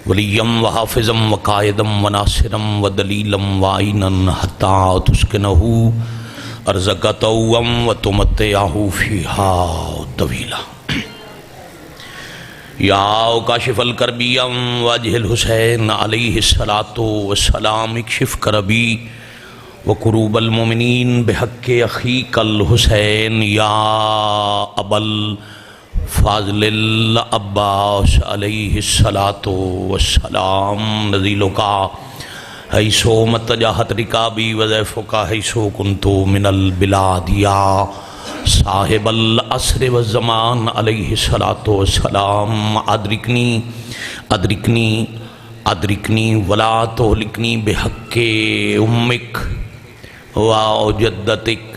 William و حافظم و قائدم و ناصرم و دلیلم و عینن حتی تسکنہ ارزق توم و تمتعہ فیہا طویلا یا کاشف الکربیم واجہ الحسین علیہ السلام اکشف کربی وکروب المؤمنین بحق اخیک الحسین یا ابل فاضل العباس علیہ السلام نزیلوں کا حیثو متجاہت رکابی وضیفوں کا حیثو کنتو من البلاد یا صاحب العصر والزمان علیہ السلام ادرکنی ولا تہلکنی بحق امک و جدتک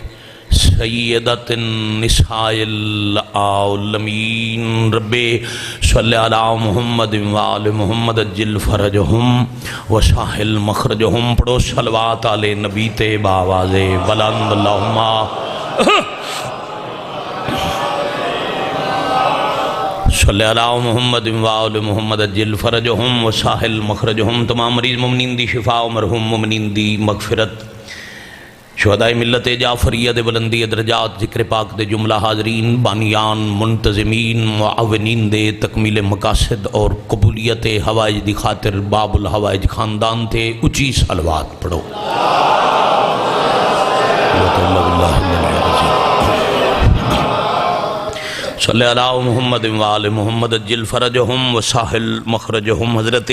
سیدت النساء العالمین رب صلی علی محمد وآل محمد اجل فرجہم وساحل مخرجہم پڑھو صلوات علی نبی تے باواز بلند اللہم صلی علی محمد وآل محمد اجل فرجہم وساحل مخرجہم تمام مریض مومنین دی شفا و مرحوم مومنین دی مغفرت شہداء ملت جعفریہ دے بلندی درجات ذکر پاک دے جملہ حاضرین بانیان منتظمین معاونین دے تکمیل مقاصد اور قبولیت حوائج دی خاطر باب الحوائج خاندان تے اچھی صلوات پڑھو صلی اللہ محمد وآل محمد اجل فرجہم وساحل مخرجہم حضرت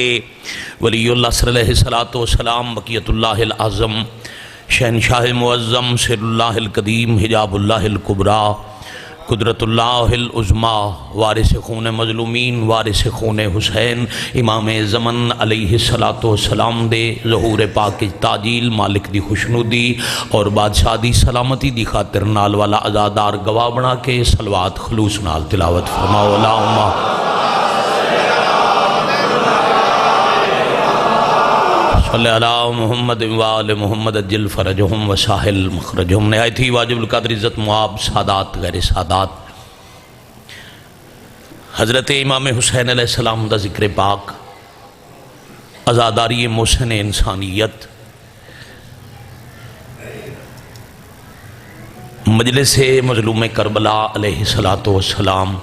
ولی اللہ صلی اللہ علیہ وسلم بقیت اللہ العظم شہنشاہ معظم سر اللہ القدیم حجاب اللہ الکبریٰ قدرت اللہ العظمیٰ وارث خون مظلومین وارث خون حسین امام زمن علیہ السلام دے ظہور پاک تاجیل مالک دی خوشنودی اور بادشاہ دی سلامتی دی خاطر نال والا عزادار گواہ بنا کے صلوات خلوص نال تلاوت فرماؤ اللہم صلی اللہ محمد وآل محمد اجل فرجہم وساحل مخرجہم نہایت ہی واجب القدر عزت معاب سادات غیر سادات حضرت امام حسین علیہ السلام دا ذکر پاک عزاداری محسن انسانیت مجلس مظلوم کربلا علیہ السلام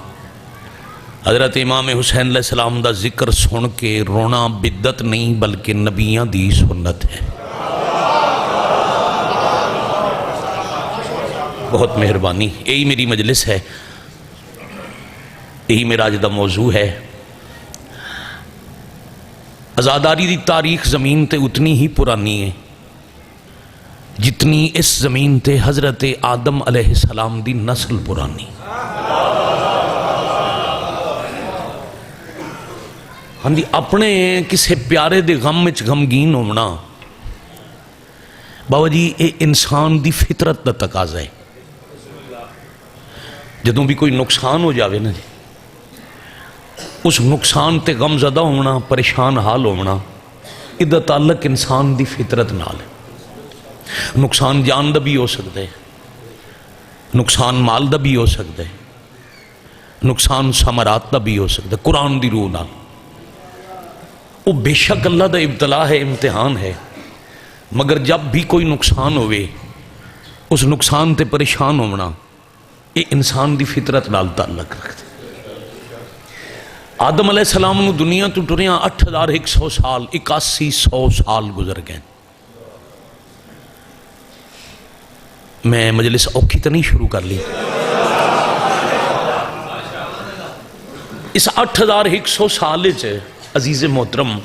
حضرت امام حسین علیہ السلام دا ذکر سن کے رونا بدت نہیں بلکہ نبیاں دی سنت ہے بہت مہربانی یہی میری مجلس ہے یہی میرا اج دا موضوع ہے عزاداری دی تاریخ زمین تے اتنی ہی پرانی ہے جتنی اس زمین تے حضرت آدم علیہ السلام دی نسل پرانی ہاں جی اپنے کسے پیارے دے غم وچ غمگین ہونا بابا جی اے انسان دی فطرت دا تقاضا ہے جدوں بھی کوئی نقصان ہو جاوے نا جی اس نقصان تے غم زدہ ہونا پریشان حال ہونا ادھا تعلق انسان دی فطرت نال ہے نقصان جان دا بھی ہو سکتا ہے نقصان مال دا بھی ہو سکتا ہے نقصان ثمرات دا بھی ہو سکتا ہے قرآن دی روح نال وہ بے شک اللہ دا ابتلا ہے امتحان ہے مگر جب بھی کوئی نقصان ہوئے اس نقصان تے پریشان ہونا یہ انسان دی فطرت نال تعلق رکھتے آدم علیہ السلام نو دنیا تو ٹریاں 8100 سال 8100 سال گزر گئے میں مجلس اوکھی تو نہیں شروع کر لی اس 8100 سال عزیز محترم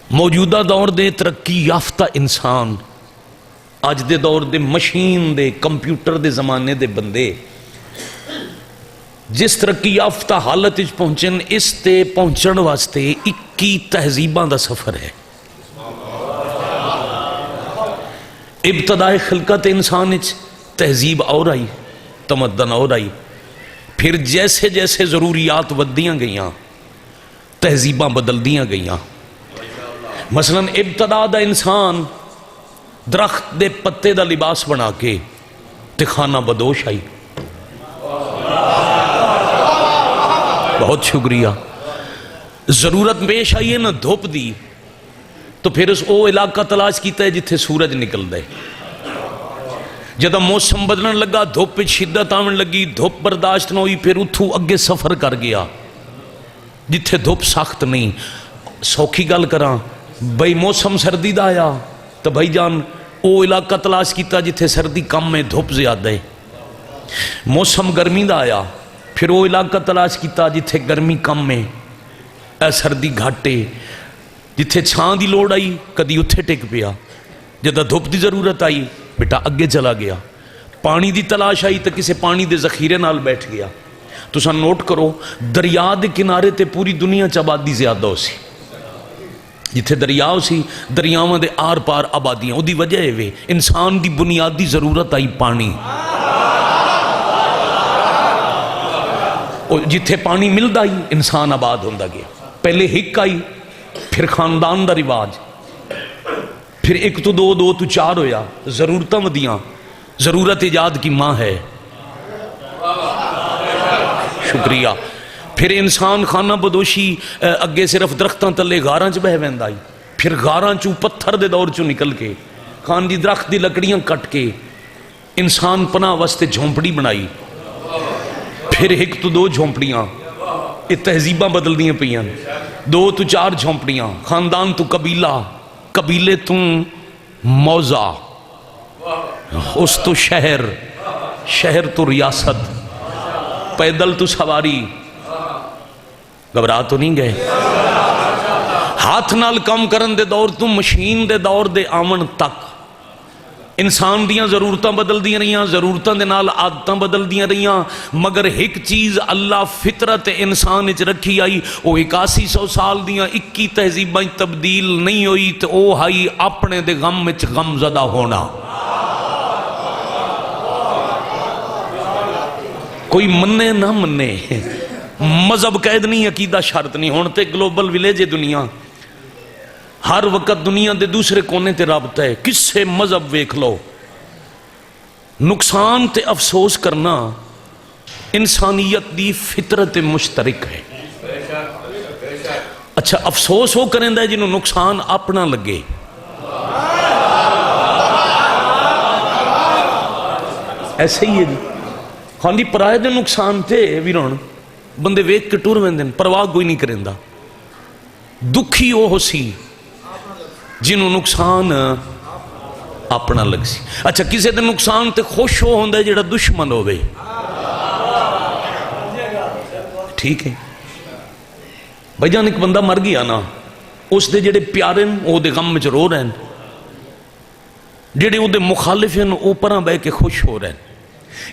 موجودہ دور دے ترقی یافتہ انسان اج دے دور دے مشین دے کمپیوٹر دے زمانے دے بندے جس ترقی یافتہ حالت اچ پہنچن اس تے پہنچن واسطے 21 تہذیباں دا سفر ہے ابتدائے خلقت انسان اچ تہذیب اور آئی تمدن اور آئی پھر جیسے جیسے ضروریات ودیاں گئیاں تہذیباں بدل دیاں گئیاں مثلا ابتدا دا انسان درخت دے پتے دا لباس بنا کے تے خانہ بدوش آئی بہت شکریہ ضرورت پیش آئی ہے نا دھوپ دی، تو پھر اس او علاقہ تلاش کیتا ہے جتھے سورج نکل دے. جدہ موسم بدلن لگا، دھوپ پہ شدت آمن لگی، دھوپ برداشت نہ ہوئی، پھر اتھو اگے سفر کر گیا جتھے دھوپ سخت نہیں. سوکھی گل کراں بھئی موسم سردی دا آیا تو بھائی جان او علاقہ تلاش کیتا جتھے سردی کم میں دھوپ زیادہ ہے. موسم گرمی دا آیا، پھر او علاقہ تلاش کیتا جتھے گرمی کم میں سردی گھاٹے. جتھے چھان دی لوڑ آئی کدی اتھے ٹک پیا، جدہ دھوپ دی ضرورت آئی بیٹا اگے چلا گیا. پانی دی تلاش آئی تو کسے پانی دے ذخیرے نال بیٹھ گیا. تسا نوٹ کرو دریا دے کنارے تے پوری دنیا چ آبادی زیادہ ہو سی. جتھے دریا ہو سی دریاواں دے آر پار آبادیاں. او دی وجہ ہے انسان دی بنیادی ضرورت آئی پانی. جتھے پانی ملدا ہی انسان آباد ہوندا گیا. پہلے ہک آئی، پھر خاندان دا رواج، پھر ایک تو دو، دو تو چار ہویا. ضرورتاں ودیاں. ضرورت ایجاد کی ماں ہے. شکریہ. پھر انسان خانہ بدوشی اگے صرف درختاں تلے غاراں چ بہ ویندا ہی، پھر غاراں چوں پتھر دے دور چوں نکل کے خان دی درخت دی لکڑیاں کٹ کے انسان پناہ واسطے جھونپڑی بنائی. پھر ایک تو دو جھونپڑیاں، یہ تہذیباں بدل دیاں پیاں. دو تو چار جھونپڑیاں، خاندان تو قبیلہ، قبیلے تو موضع، اس تو شہر، شہر تو ریاست، پیدل تو سواری. گھبرا تو نہیں گئے؟ ہاتھ نال کام کرن دے دور تو مشین دے دور دے آمن تک انسان دیاں ضرورتاں بدل دیاں رہیاں، ضرورتاں دے نال عادتاں بدل دیاں رہیاں. مگر ایک چیز اللہ فطرت انسان وچ رکھی آئی، وہ 8100 سال دیاں 21 تہذیباں تبدیل نہیں ہوئی، تے او ہائی اپنے دے غم وچ غم زدہ ہونا. کوئی منے نہ منے، مذہب قید نہیں، عقیدہ شرط نہیں. ہون تے گلوبل ولیج ہے دنیا، ہر وقت دنیا دے دوسرے کونے تے رابطہ ہے. کس سے مذہب ویکھ لو. نقصان تے افسوس کرنا انسانیت دی فطرت مشترک ہے. اچھا افسوس ہو کریں دا جنہوں نقصان اپنا لگے. ایسے ہی ہے جی. ہاں جی پرائے دے نقصان تے ویرون بندے ویک کے ٹور ویندن، پرواہ کوئی نہیں کریں دا. دکھی وہ ہو سی جنہوں نقصان اپنا لگ سی. اچھا کسی دے نقصان تے خوش ہو ہوندہ ہے جڑا دشمن ہوئے. ٹھیک ہے بھائی جان، ایک بندہ مر گیا نا، اس دے جڑے پیارے وہ دے غم میں رو رہے ہیں، جڑے وہ دے مخالف ہیں وہ پرہاں بے کے خوش ہو رہے ہیں.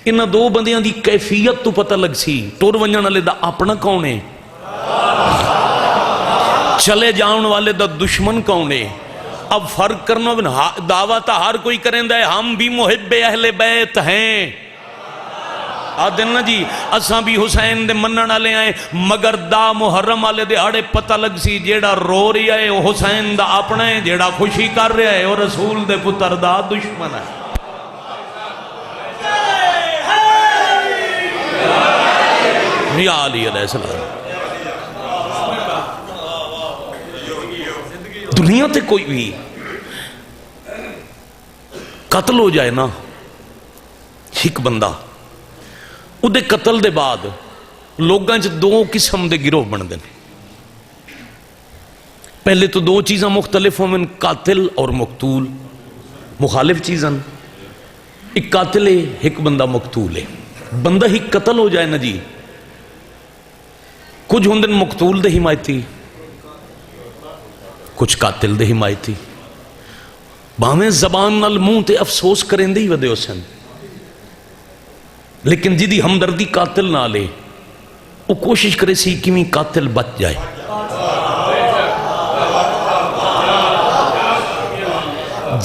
انہاں دو بندیاں دی کیفیت تو پتہ لگ سی ٹور ونجن والے دا اپنا کون ہے، چلے جاؤن والے دا دشمن کون ہے. اب فرق کرنا دعویٰ ہر کوئی کریں دا ہے ہم بھی محب اہل بیت ہیں. آدھن نا جی اساں بھی حسین دے منن والے آئے، مگر دا محرم والے دے ہاڑے پتہ لگ سی جیڑا رو رہا ہے وہ حسین دا اپنا ہے، جیڑا خوشی کر رہا ہے وہ رسول دے پتر دا دشمن ہے. یا علی علیہ السلام. دنیا تے کوئی بھی قتل ہو جائے نا، ایک بندہ او دے قتل دے بعد لوگاں چ دو قسم دے گروہ بن دے. پہلے تو دو چیزاں مختلف ہوں، قاتل اور مقتول، مخالف چیزاں. ایک قاتل ہے، ایک بندہ مقتول ہے. بندہ ہی قتل ہو جائے نا جی، کچھ ہوں دن مقتول دے حمایتی، کچھ قاتل دے حمایتی. باہیں زبان نال منہ تے افسوس کریں دے ہی ودے ہو سن، لیکن جدی ہمدردی قاتل نہ لے وہ کوشش کرے سی کیویں قاتل بچ جائے.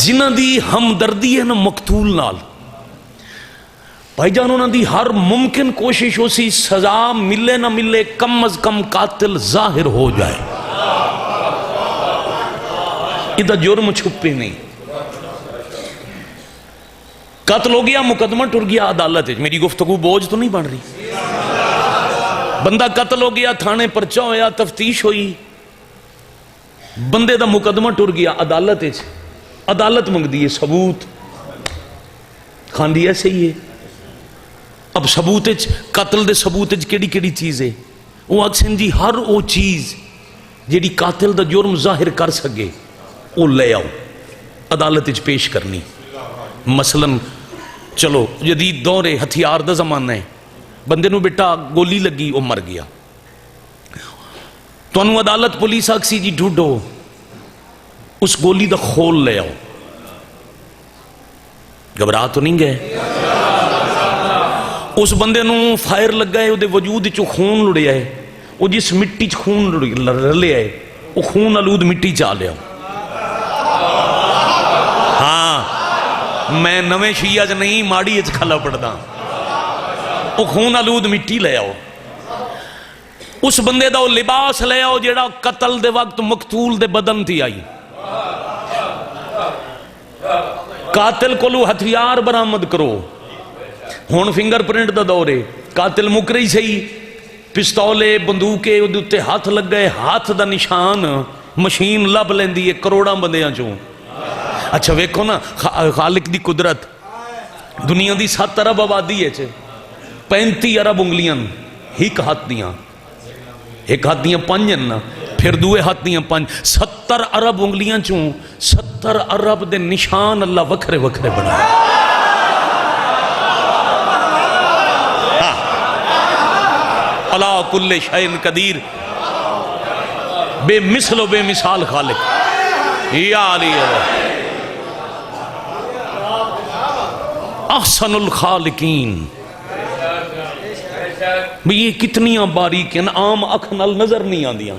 جنہ دی ہمدردی ہے نا مقتول نال، بھائی جان انہوں دی ہر ممکن کوشش ہو سی سزا ملے نہ ملے کم از کم قاتل ظاہر ہو جائے. ادھا جرم چھپے نہیں. قتل ہو گیا، مقدمہ ٹر گیا عدالت. میری گفتگو بوجھ تو نہیں بن رہی، بندہ قتل ہو گیا، تھانے پرچہ ہویا، تفتیش ہوئی، بندے دا مقدمہ ٹر گیا عدالت، عدالت منگدی ہے ثبوت، کھاندی ایسے ہی ہے۔ اب ثبوت قتل دے ثبوت کیڑی کیڑی چیز ہے؟ وہ آکسن جی ہر وہ چیز جیڑی قاتل دا جرم ظاہر کر سکے وہ لے آؤ، عدالت پیش کرنی۔ مثلا چلو جدید دور ہے، ہتھیار دا زمانہ ہے، بندے نو بیٹا گولی لگی وہ مر گیا، تو انہوں عدالت پولیس آکسی جی ڈھونڈو اس گولی دا خول لے آؤ، گھبرا تو نہیں گئے؟ اس بندے نو فائر لگا ہے، وہ وجود چو خون لڑیا ہے، وہ جس مٹی چ خون رلیا ہے وہ خون آلود مٹی چا لیا۔ ہاں میں نویں شیعہ چ نہیں ماڑی چ کھلا پڑتا، وہ خون آلود مٹی لے آؤ، اس بندے دا وہ لباس لے آؤ جیڑا قتل دے وقت مقتول دے بدن تھی آئی۔ قاتل کو لو ہتھیار برآمد کرو، ہون فنگر پرنٹ دا دور ہے، قاتل مکری صحیح، پستولے بندوقے ادھے ہاتھ لگ گئے، ہاتھ دا نشان مشین لب لیندی ہے کروڑاں بندیاں چوں۔ اچھا ویکھو نا خالق دی قدرت، دنیا دی 7 ارب آبادی ہے، 35 ارب انگلیاں ایک ہاتھ دیاں، ایک ہاتھ دیاں 5 ہیں نا، پھر دوے ہاتھ دیاں 5، 70 ارب انگلیاں چوں 70 ارب دے نشان اللہ وکھرے وکھرے بنا۔ علا کل شیء قدیر، بے مثل و بے مثال خالق، یا علی احسن الخالقین۔ یہ کتنیاں باریک ہیں، عام اکھ نال نظر نہیں آندیاں،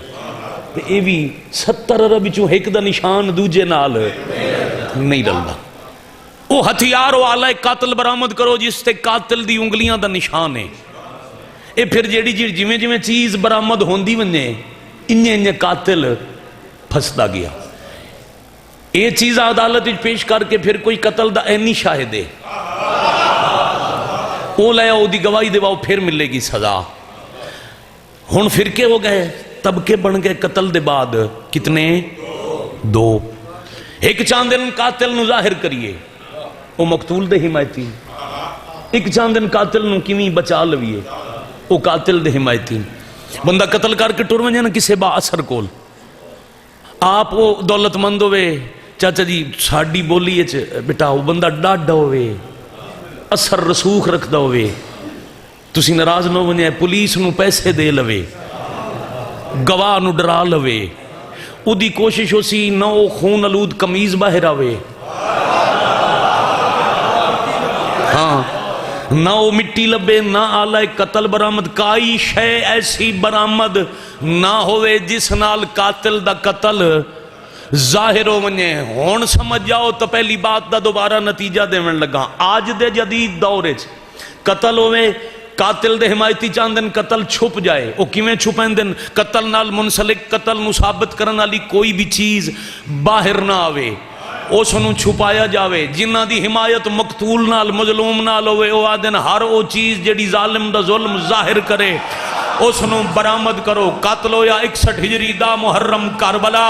اے بھی 70 ارب چوں ایک دا نشان دوجے نال نہیں رلدا۔ وہ ہتھیار و آلہ قاتل برآمد کرو جس تے قاتل دی انگلیاں دا نشان ہے، اے پھر جیڑی جویں جویں چیز برآمد ہوندی ونجے انجے قاتل پھسدا گیا۔ اے چیز عدالت پیش کر کے پھر کوئی قتل دا اینی شاہد ہے، او لے آؤ دی گواہی دیواؤ، پھر ملے گی سزا۔ ہن فرقے ہو گئے، طبقے بن گئے قتل دے بعد، کتنے؟ 2۔ ایک چاندن قاتل نو ظاہر کریے وہ مقتول دے حمایتی، ایک چاندن قاتل نو کیویں بچا لویے وہ قاتل دے حمایتی۔ بندہ قتل کر کے ٹر ونجے نا کسے با اثر کول، آپ وہ دولت مند ہوئے، چاچا جی ساڑی بولی بیٹا وہ بندہ ڈاڈا ہوئے، اثر رسوخ رکھدا ہوئے، تسی ناراض نہ ونجے، پولیس نو پیسے دے لوے، گواہ نو ڈرا لوے، او دی کوشش ہو سی نہ وہ خون آلود کمیز باہر آوے، ہاں نہ وہ مٹی لبے، نہ آلہ قتل برآمد، کائی شے ایسی برآمد نہ ہوئے جس نال قاتل دا قتل ظاہر ہو ونجے۔ ہون سمجھ جاؤ تو پہلی بات دا دوبارہ نتیجہ دیون لگا، آج دے جدید دورے قتل ہوئے، قاتل دے حمایتی چاندن قتل چھپ جائے، وہ کیویں چھپیں دن؟ قتل نال منسلک، قتل نو ثابت کرن والی کوئی بھی چیز باہر نہ آوے، اس نو چھپایا جاوے، جنہ دی حمایت مقتول نال مظلوم نال ہوئے، او آدن ہر او چیز جڑی ظالم دا ظلم ظاہر کرے اس نو برآمد کرو۔ قتل ہویا 61 ہجری دا محرم کربلا،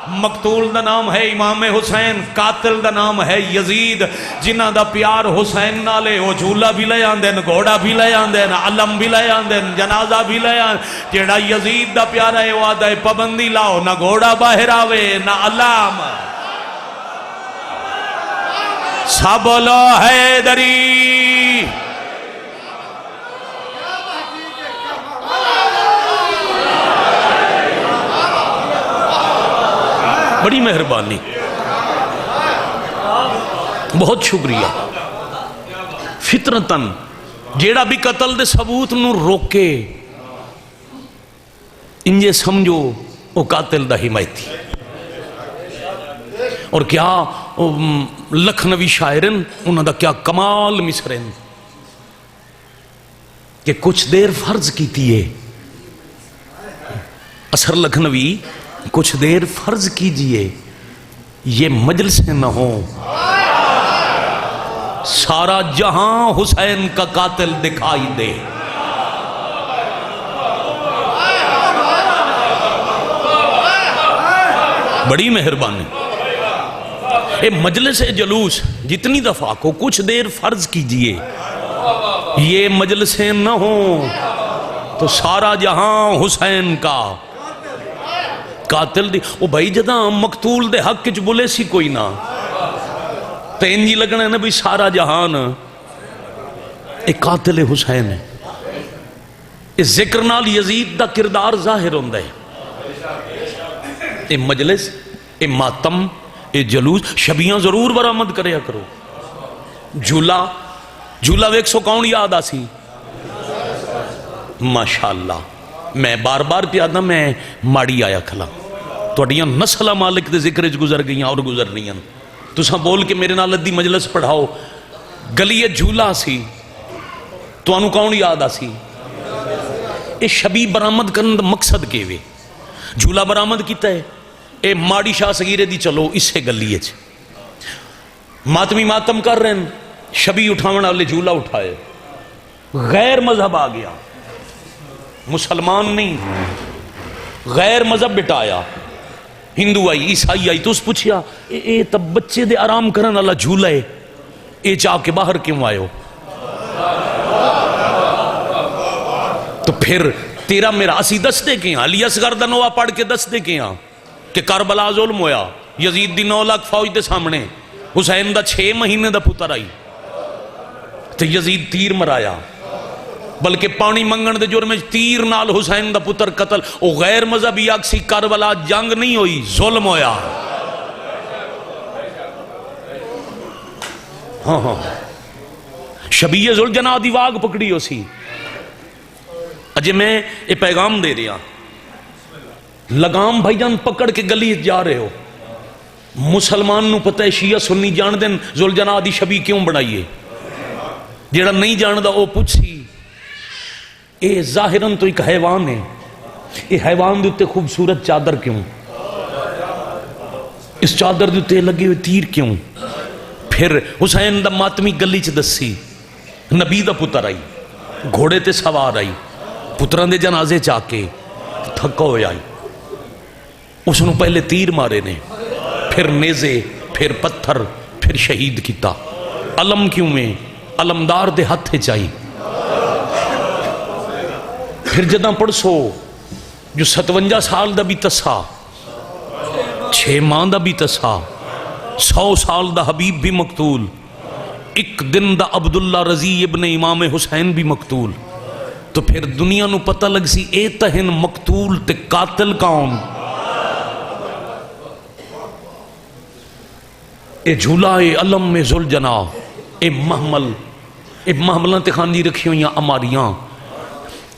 مقتول دا نام ہے امام حسین، قاتل دا نام ہے یزید، جنہ دا پیار حسین نالے وہ جھولا بھی لے آندن، گھوڑا بھی لے آندن، علم بھی لے آندن، جنازہ بھی لے آندن۔ جیڑا یزید دا پیارا ہے وہ آدھا پابندی لاؤ، نہ گھوڑا باہر آوے نہ علم، سب لو حیدری۔ بڑی مہربانی، بہت شکریہ۔ فطرتاً جیڑا بھی قتل دے ثبوت نو روکے انجے سمجھو وہ قاتل دا حمایتی۔ اور کیا لکھنوی شاعرن انہوں دا کیا کمال مصرن کہ کچھ دیر فرض کیتی ہے، اثر لکھنوی کچھ دیر فرض کیجئے یہ مجلسیں نہ ہوں، سارا جہاں حسین کا قاتل دکھائی دے۔ بڑی مہربانی. اے مجلس جلوس جتنی دفعہ کو کچھ دیر فرض کیجئے یہ مجلسیں نہ ہوں تو سارا جہاں حسین کا قاتل دی. او بھائی جداں مقتول دے حق چ بولے سی کوئی نہ تو انجی لگنا ہے نا بھی سارا جہان ایک قاتل حسین ہے. اس ذکر نال یزید دا کردار ظاہر ہوندہ ہے. اے مجلس، اے ماتم، اے جلوس شبیاں ضرور برآمد کریا کرو. جھولا ویک سو کون یاد آسی؟ ماشاءاللہ میں بار بار پیادا میں ماڑی آیا کھلا توڑیاں نسلہ مالک دے ذکر گزر گئیاں اور گزر رہی ہیں. تساں بول کے میرے نال ادھی مجلس پڑھاؤ گلی جھولا سی تو انہوں کون یاد آسی؟ اے شبی برآمد کرنے دا مقصد کے وے جھولا برآمد کیتا ہے. اے ماڑی شاہ سگیرے دی چلو اس سے گلی ماتمی ماتم کر رہے ہیں شبی اٹھاونا والے جھولا اٹھائے غیر مذہب آ گیا مسلمان نہیں غیر مذہب بٹایا ہندو آئی عیسائی آئی تو اس پوچھیا اے تب بچے دے آرام کرن والا جھولا ہے اے چاہ کے باہر کیوں آئے ہو؟ تو پھر تیرا میرا اسی دس دے کے علی اصغر دا نوہ پڑھ کے دس دے کے کہ کربلا ظلم ہویا یزید دی 9 لاکھ فوج دے سامنے حسین دا 6 مہینے دا پتر آئی تو یزید تیر مرایا بلکہ پانی منگن دے جرم تیر نال حسین دا پتر قتل. او غیر مذہبی اکسی کربلا جنگ نہیں ہوئی ظلم ہویا. ہاں شبیہ ذوالجناح دی واگ پکڑی ہو سی. اجے میں یہ پیغام دے رہا لگام بھائی جان پکڑ کے گلی جا رہے ہو مسلمان نو پتہ ہے شیعہ سنی جان دین ذوالجناح دی شبی کیوں بنائیے جیڑا نہیں جان دا او پوچھی اے ظاہراً تو ایک حیوان ہے اے حیوان دے اتے خوبصورت چادر کیوں اس چادر دے اتے لگے ہوئے تیر کیوں پھر حسین دا ماتمی گلی چ دسی نبی دا پتر آئی گھوڑے تے سوار آئی پتران دے جنازے چاہ کے تھکا ہوئے آئی اس نے پہلے تیر مارے نے پھر نیزے پھر پتھر پھر شہید کیتا. علم کیوں میں علمدار دے ہتھے چاہی پھر جداں پڑسو جو 57 سال دا بھی تسا 6 ماہ دا بھی تسا 100 سال دا حبیب بھی مقتول 1 دن دا عبداللہ رضی ابن امام حسین بھی مقتول. تو پھر دنیا نو پتہ لگ سی اے تہن مقتول تے قاتل کون. اے جھولا اے علم میں ذوالجناح اے محملہ تے خانجی رکھی ہوئیاں اماریاں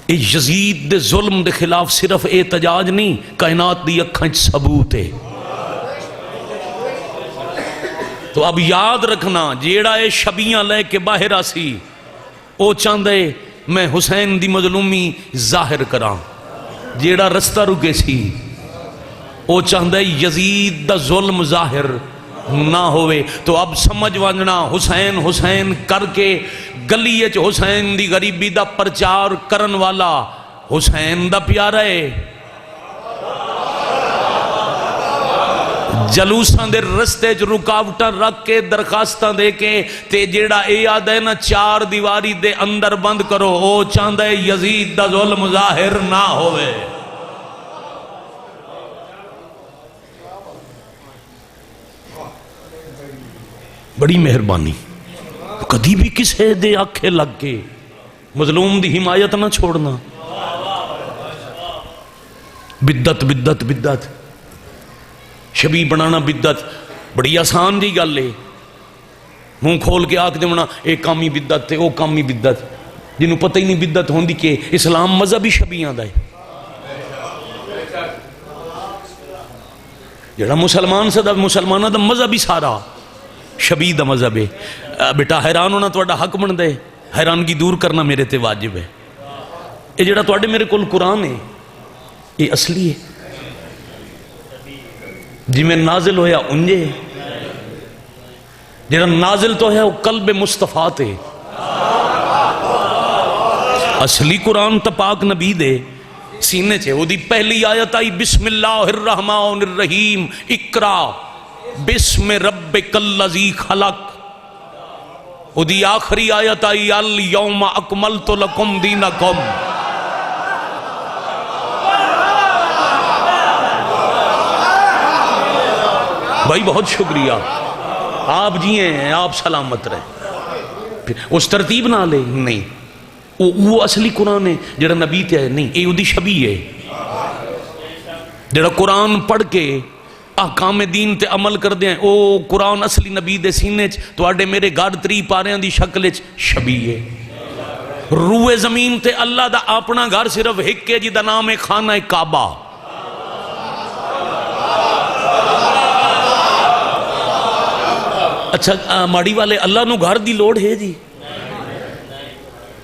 اے یزید دے ظلم دے خلاف صرف احتجاج نہیں کائنات دی اکھاں ثبوت ہے. تو اب یاد رکھنا جیڑا اے شبیاں لے کے باہر آسی او چاندے میں حسین دی مظلومی ظاہر کراں جیڑا رستہ رکے سی او چاندے یزید دا ظلم ظاہر نہ ہوئے. تو اب سمجھ وانجنا حسین حسین کر کے گلی اچ حسین دی غریبی دا پرچار کرن والا حسین دا پیارا ہے جلوساں دے رستے چ رکاوٹاں رکھ کے درخواستاں دے کے تے جیڑا اے یاد ہے نا 4 دیواری دے اندر بند کرو او چاہندا ہے یزید دا ظلم ظاہر نہ ہوئے. بڑی مہربانی کدی بھی کسے دے آنکھیں لگ کے مظلوم دی حمایت نہ چھوڑنا. بدت بدت بدت شبی بنانا بدت بڑی آسان دی گل ہے منہ کھول کے آکھ دیونا اے کامی بدت تے او کامی بدت جنہوں پتہ ہی نہیں بدت ہوندی کہ اسلام مذہبی شبیاں دا ہے. جڑا مسلمان سے دا مسلمانہ دا مذہبی سارا شبی دا مذہب ہے. بیٹا حیران ہونا تو حق بن دے حیرانگی دور کرنا میرے تے واجب ہے. یہ جڑا تو میرے کول قرآن ہے یہ اصلی ہے جی میں نازل ہویا انجے جڑا نازل تو ہے وہ قلب مصطفیٰ تے اصلی قرآن تا پاک نبی دے سینے چھے. وہ دی پہلی آیت آئی بسم اللہ الرحمن الرحیم اقرا بسم ربک الذی خلق. وہ دی آخری آیت آئی الیوم اکملت لکم دینکم. بھائی بہت شکریہ، آپ جیے ہیں، آپ سلامت رہے. اس ترتیب نہ لے نہیں، وہ اصلی قرآن ہے جڑا نبی تے ہے نہیں، یہ دی شبیہ ہے. جڑا قرآن پڑھ کے احکام دین تے عمل کر دیں او قرآن اصلی نبی دے سینے چ تواڈے میرے گھر 3 پاریاں دی شکل چ شبیہ ہے. روئے زمین تے اللہ دا اپنا گھر صرف ایک ہے جدا نام ہے خانہ کعبہ. اچھا ماڑی والے اللہ نو گھر دی لوڑ ہے جی؟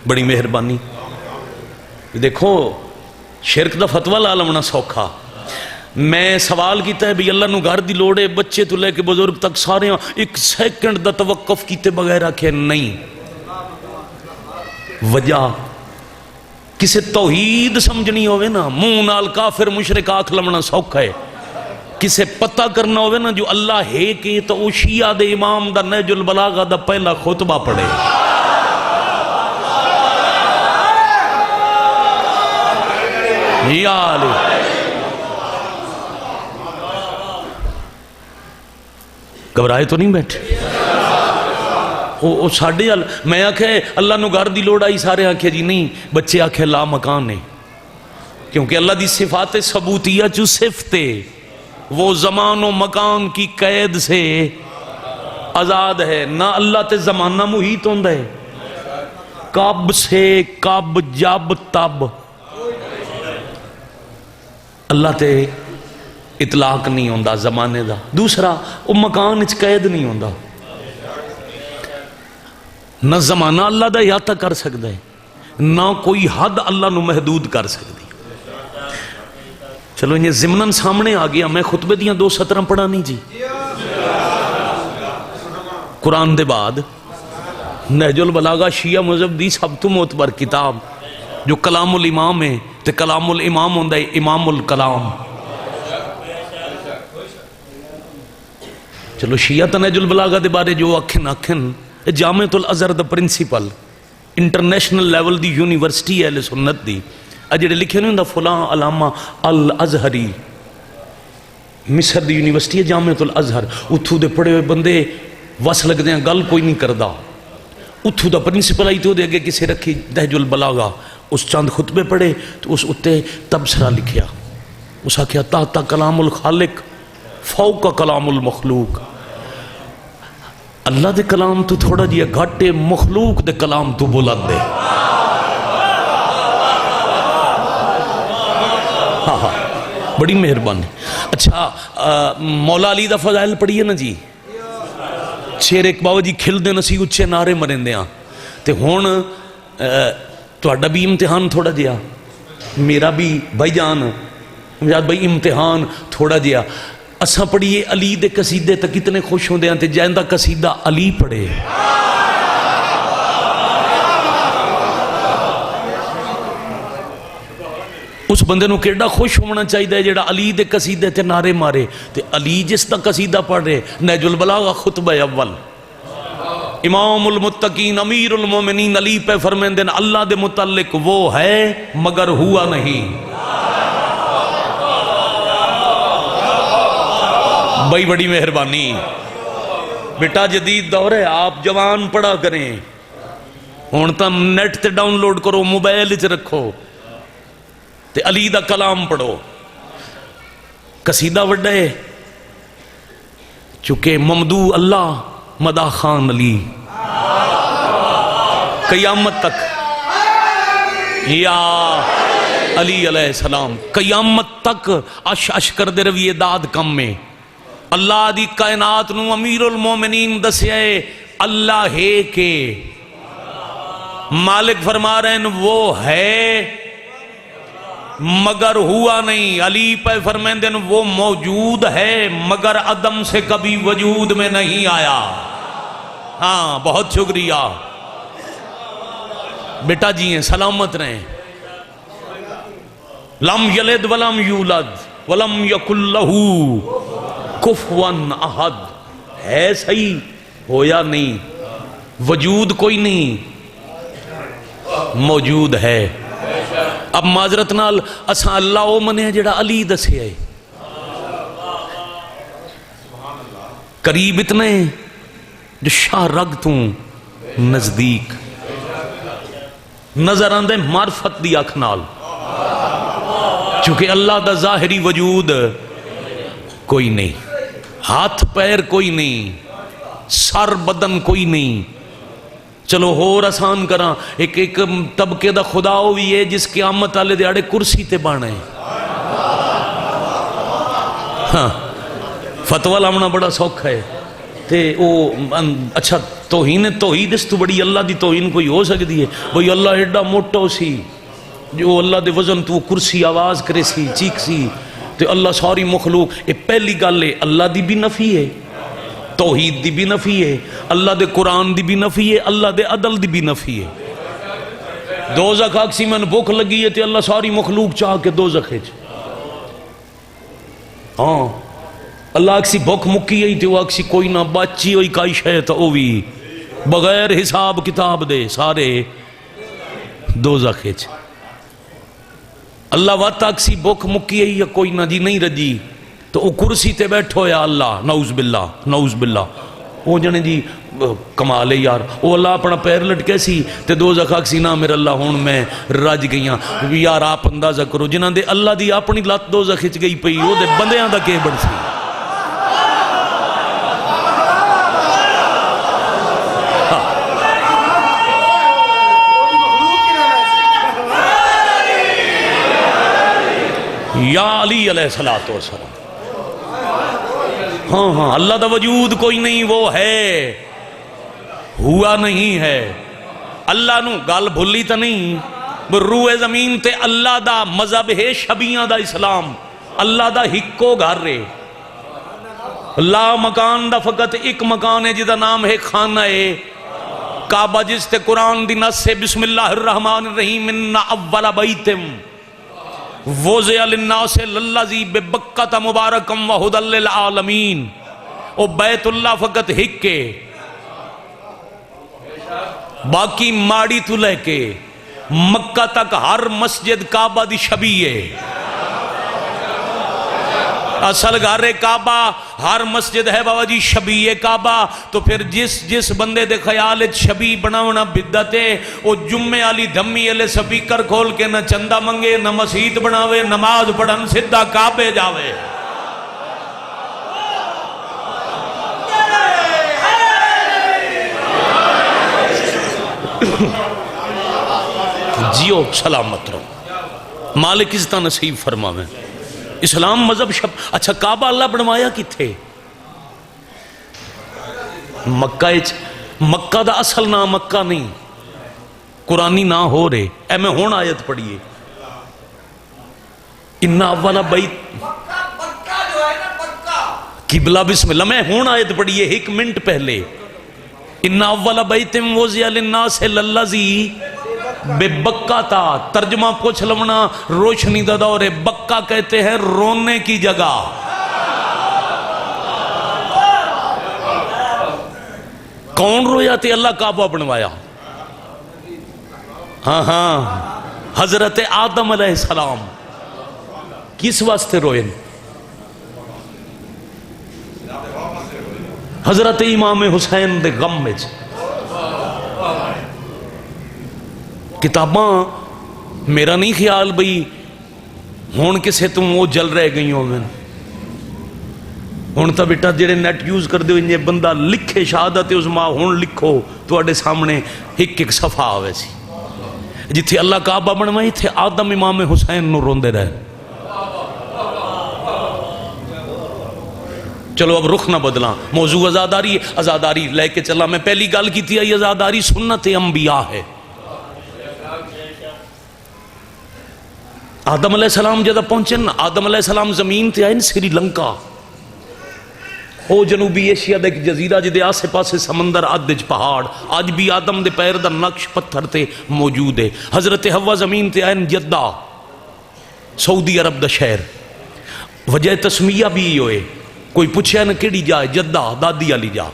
بڑی مہربانی. دیکھو شرک دا فتوہ لا لونا سوکھا. میں سوال کیتا ہے بھی اللہ نو گھر دی لوڑ ہے، بچے تو لے کے بزرگ تک سارے ایک سیکنڈ دا توقف کیتے بغیر آکھے نہیں. وجہ کسے توحید سمجھنی ہوئے نا منہ نال کافر مشرک آکھ لمنا سوکھا ہے. کسے پتہ کرنا ہوئے نا جو اللہ ہے کہ تو او شیعہ دے امام دا نہج البلاغہ دا پہلا خطبہ پڑھے. یا علی گھبرائے تو نہیں بیٹھے؟ او ساڑھے میں آکھے اللہ نو گھر دی لوڑ آئی، سارے آکھے جی نہیں، بچے آکھے لا مکان ہے. کیونکہ اللہ دی صفات ثبوتیہ جو صفتے وہ زمان و مکان کی قید سے آزاد ہے. نہ اللہ تے زمانہ محیط ہوندہ ہے، کب سے کب جب تب اللہ تے اطلاق نہیں ہوندہ زمانے دا. دوسرا وہ مکان اچ قید نہیں ہوندہ، نہ زمانہ اللہ دا احاطہ کر سکتا ہے، نہ کوئی حد اللہ نو محدود کر سکتی. چلو یہ ضمناً سامنے آ گیا. میں خطبے دیاں 2 سطریں پڑھا نہیں جی. قرآن دے بعد نہج البلاغہ شیعہ مذہب دی سب تو معتبر کتاب جو کلام الامام ہے، تے کلام الامام ہوندہ ہے امام الکلام. چلو شیعہ تا نہج البلاغہ دے بارے جو اکھن جامعۃ الازہر دا پرنسپل انٹرنیشنل لیول دی یونیورسٹی اہل سنت دی اجڑے لکھے نہیں ہوں فلاں علامہ الازہری، مصر دی یونیورسٹی ہے جامعۃ الازہر. اتھو دے پڑھے ہوئے بندے وس لگ دیں گل کوئی نہیں کردہ. اتھو دا پرنسپل آئی تو دے اگے کسے رکھی نہج البلاغہ، اس چاند خطبے پڑھے تو اس اتے تبصرہ لکھیا. اس آکھیا تحت کلام الخالق فوق کلام المخلوق. اللہ دے کلام تو تھوڑا جیا گھٹے، مخلوق دے کلام تو بلند دے. بڑی مہربانی. اچھا مولا علی دا فضائل پڑھیے نا جی. شیر اقبال جی کھل دے نسی اچھے نعرے مرین دیاں. تے ہون تہاڈا بھی امتحان تھوڑا جیا، میرا بھی بھائی جان امجاد بھائی امتحان تھوڑا جیا. اساں پڑھیے علی دے قصیدے تا کتنے خوش ہوندے ہیں تے جائندہ قصیدہ علی پڑھے. اس بندے نو کیڑا خوش ہونا چاہیے جڑا علی دے قصیدے تے نعرے مارے. تے علی جس دا قصیدہ پڑھ رہے نہج البلاغہ خطبہ اول امام المتقین امیر المومنین علی پہ فرمائیں دین اللہ دے متعلق وہ ہے مگر ہوا نہیں. بھائی بڑی مہربانی. بیٹا جدید دور ہے، آپ جوان پڑھا کریں. ہون تم نیٹ تے ڈاؤن لوڈ کرو، موبائل چ رکھو تے علی دا کلام پڑھو. قصیدہ وڈا ہے چونکہ ممدو اللہ مدا خان علی قیامت تک، یا علی علیہ السلام قیامت تک اش اش کر دے رویے داد کم میں. اللہ دی کائنات نو امیر المومنین دسیا ہے اللہ ہے کہ مالک فرما رہے ہیں وہ ہے مگر ہوا نہیں. علی پہ فرمائیں دن وہ موجود ہے مگر عدم سے کبھی وجود میں نہیں آیا. ہاں بہت شکریہ بیٹا جی ہیں، سلامت رہیں. لم یلد ولم یولد ولم یکن لہ کفوا احد. ہے صحیح ہویا نہیں, وجود کوئی نہیں, موجود ہے. اب معذرت نال اساں اللہ او منیا جڑا علی دسیا ہے. قریب اتنے جو شاہ رگ تو نزدیک نظر آندے معرفت دی اکھ نال, چونکہ اللہ دا ظاہری وجود کوئی نہیں, ہاتھ پیر کوئی نہیں, سر بدن کوئی نہیں. چلو ہور آسان کراں, ایک طبقے دا خدا ہوئی ہے جس قیامت والے دیہاڑے کرسی تے بانا ہے. ہاں فتوی لاؤنا بڑا سوکھا ہے تے او اچھا توہین توحید اس تو بڑی اللہ دی توہین کوئی ہو سکتی ہے؟ بھئی اللہ ایڈا موٹا سی جو اللہ دے وزن تو کرسی آواز کرے سی چیک سی تے اللہ ساری مخلوق. اے پہلی گل ہے اللہ دی بھی نفی ہے, توحید دی بھی نفی ہے, اللہ دے قرآن دی بھی نفی ہے, اللہ دے عدل دی بھی نفی ہے. دوزخ آکسی میں بھوک لگی ہے تے اللہ ساری مخلوق چاہ کے دوزخ ہے. ہاں اللہ آکسی بھوک مکی ہے تے وہ آکسی کوئی نہ بچی ہوئی کائی شے تو وہ بھی بغیر حساب کتاب دے سارے دوزخ ہے. اللہ وقت آکسی بھوک مکی ہے یا کوئی نہ جی نہیں رجی تو وہ کرسی تے بیٹھو یا اللہ نعوذ باللہ نعوذ باللہ. وہ جنے جی کمال ہے یار, وہ اللہ اپنا پیر لٹکے سی تے دوزخ آکسی نہ میرا اللہ ہون میں رج گئیاں. یار آپ اندازہ کرو جنہاں دے اللہ دی اپنی لات دوزخ کھچ گئی پئی وہ دے بندیاں دا کے بڑھ سی. یا علی علیہ السلام. ہاں ہاں اللہ دا وجود کوئی نہیں, وہ ہے ہوا نہیں ہے. اللہ نو گل بھولی تا نہیں, روئے زمین تے اللہ دا مذہب ہے شبیاں دا اسلام. اللہ دا ہکو گھر رے, لا مکان دا فقط ایک مکان ہے جدا نام ہے خانہ کعبہ, جس تے قرآن دی نص ہے بسم اللہ الرحمن الرحیم ان اول بیتم وضع للناس للذی ببکۃ مبارکا وہدی للعالمین. او بیت اللہ فقط ہکے, باقی ماڑی تو لے کے مکہ تک ہر مسجد کعبہ دی شبیہ. اصل گھر کعبہ ہر مسجد ہے بابا جی شبیہ کعبہ. تو پھر جس بندے دے خیال شبیہ بناونا بدعت ہے, وہ جمعے والی دھمی والے سپیکر کھول کے نہ چندہ منگے نہ مسجد بناوے, نماز پڑھن سیدھا کعبے جاوے. جیو سلامت رہو, مالک عزت نصیب فرماویں. اسلام مذہب اچھا کعبہ اللہ بنوایا کتھے؟ مکہ. مکہ دا اصل نام مکہ نہیں, قرآنی نہ ہو رہے. اے میں ہون آیت پڑھیے ان اولا بیت قبلہ بسم اللہ. میں ہون آیت پڑھیے 1 منٹ پہلے. ان اولا بیت وضع للناس للذی بے بکہ تھا. ترجمہ پوچھ لونا روشنی دا دور ہے. بکہ کہتے ہیں رونے کی جگہ. کون رویا تھے؟ اللہ کعبہ بنوایا. ہاں ہاں حضرت آدم علیہ السلام کس واسطے روئے؟ حضرت امام حسین دے غم میں. کتاباں میرا نہیں خیال بھئی ہون کسے تم وہ جل رہ گئی ہوں. ہون تا بیٹا جڑے نیٹ یوز کر دیو انجھے بندہ لکھے شہادت عظما ہون لکھو تو اڈے سامنے ایک صفحہ آوے سی. جتھے اللہ کعبہ بنوائی تھے آدم امام حسین نو روندے رہے. چلو اب رخ نہ بدلاں, موضوع ازاداری ہے, ازاداری لے کے چلا. میں پہلی گل کی تھی ازاداری سنت انبیاء ہے. آدم علیہ السلام جدہ پہنچے نا, آدم علیہ السلام زمین تے آئے سری لنکا, او جنوبی ایشیا دا ایک جزیرہ جدے آسے پاسے سمندر آدھج پہاڑ. آج بھی آدم دے پیر دا نقش پتھر تے موجود ہے. حضرت حوا زمین تے آئے جدہ, سعودی عرب دا شہر، وجہ تسمیہ بھی ہوئے، کوئی پوچھے نہ کیڑی جائے، جدہ دادی علی جا،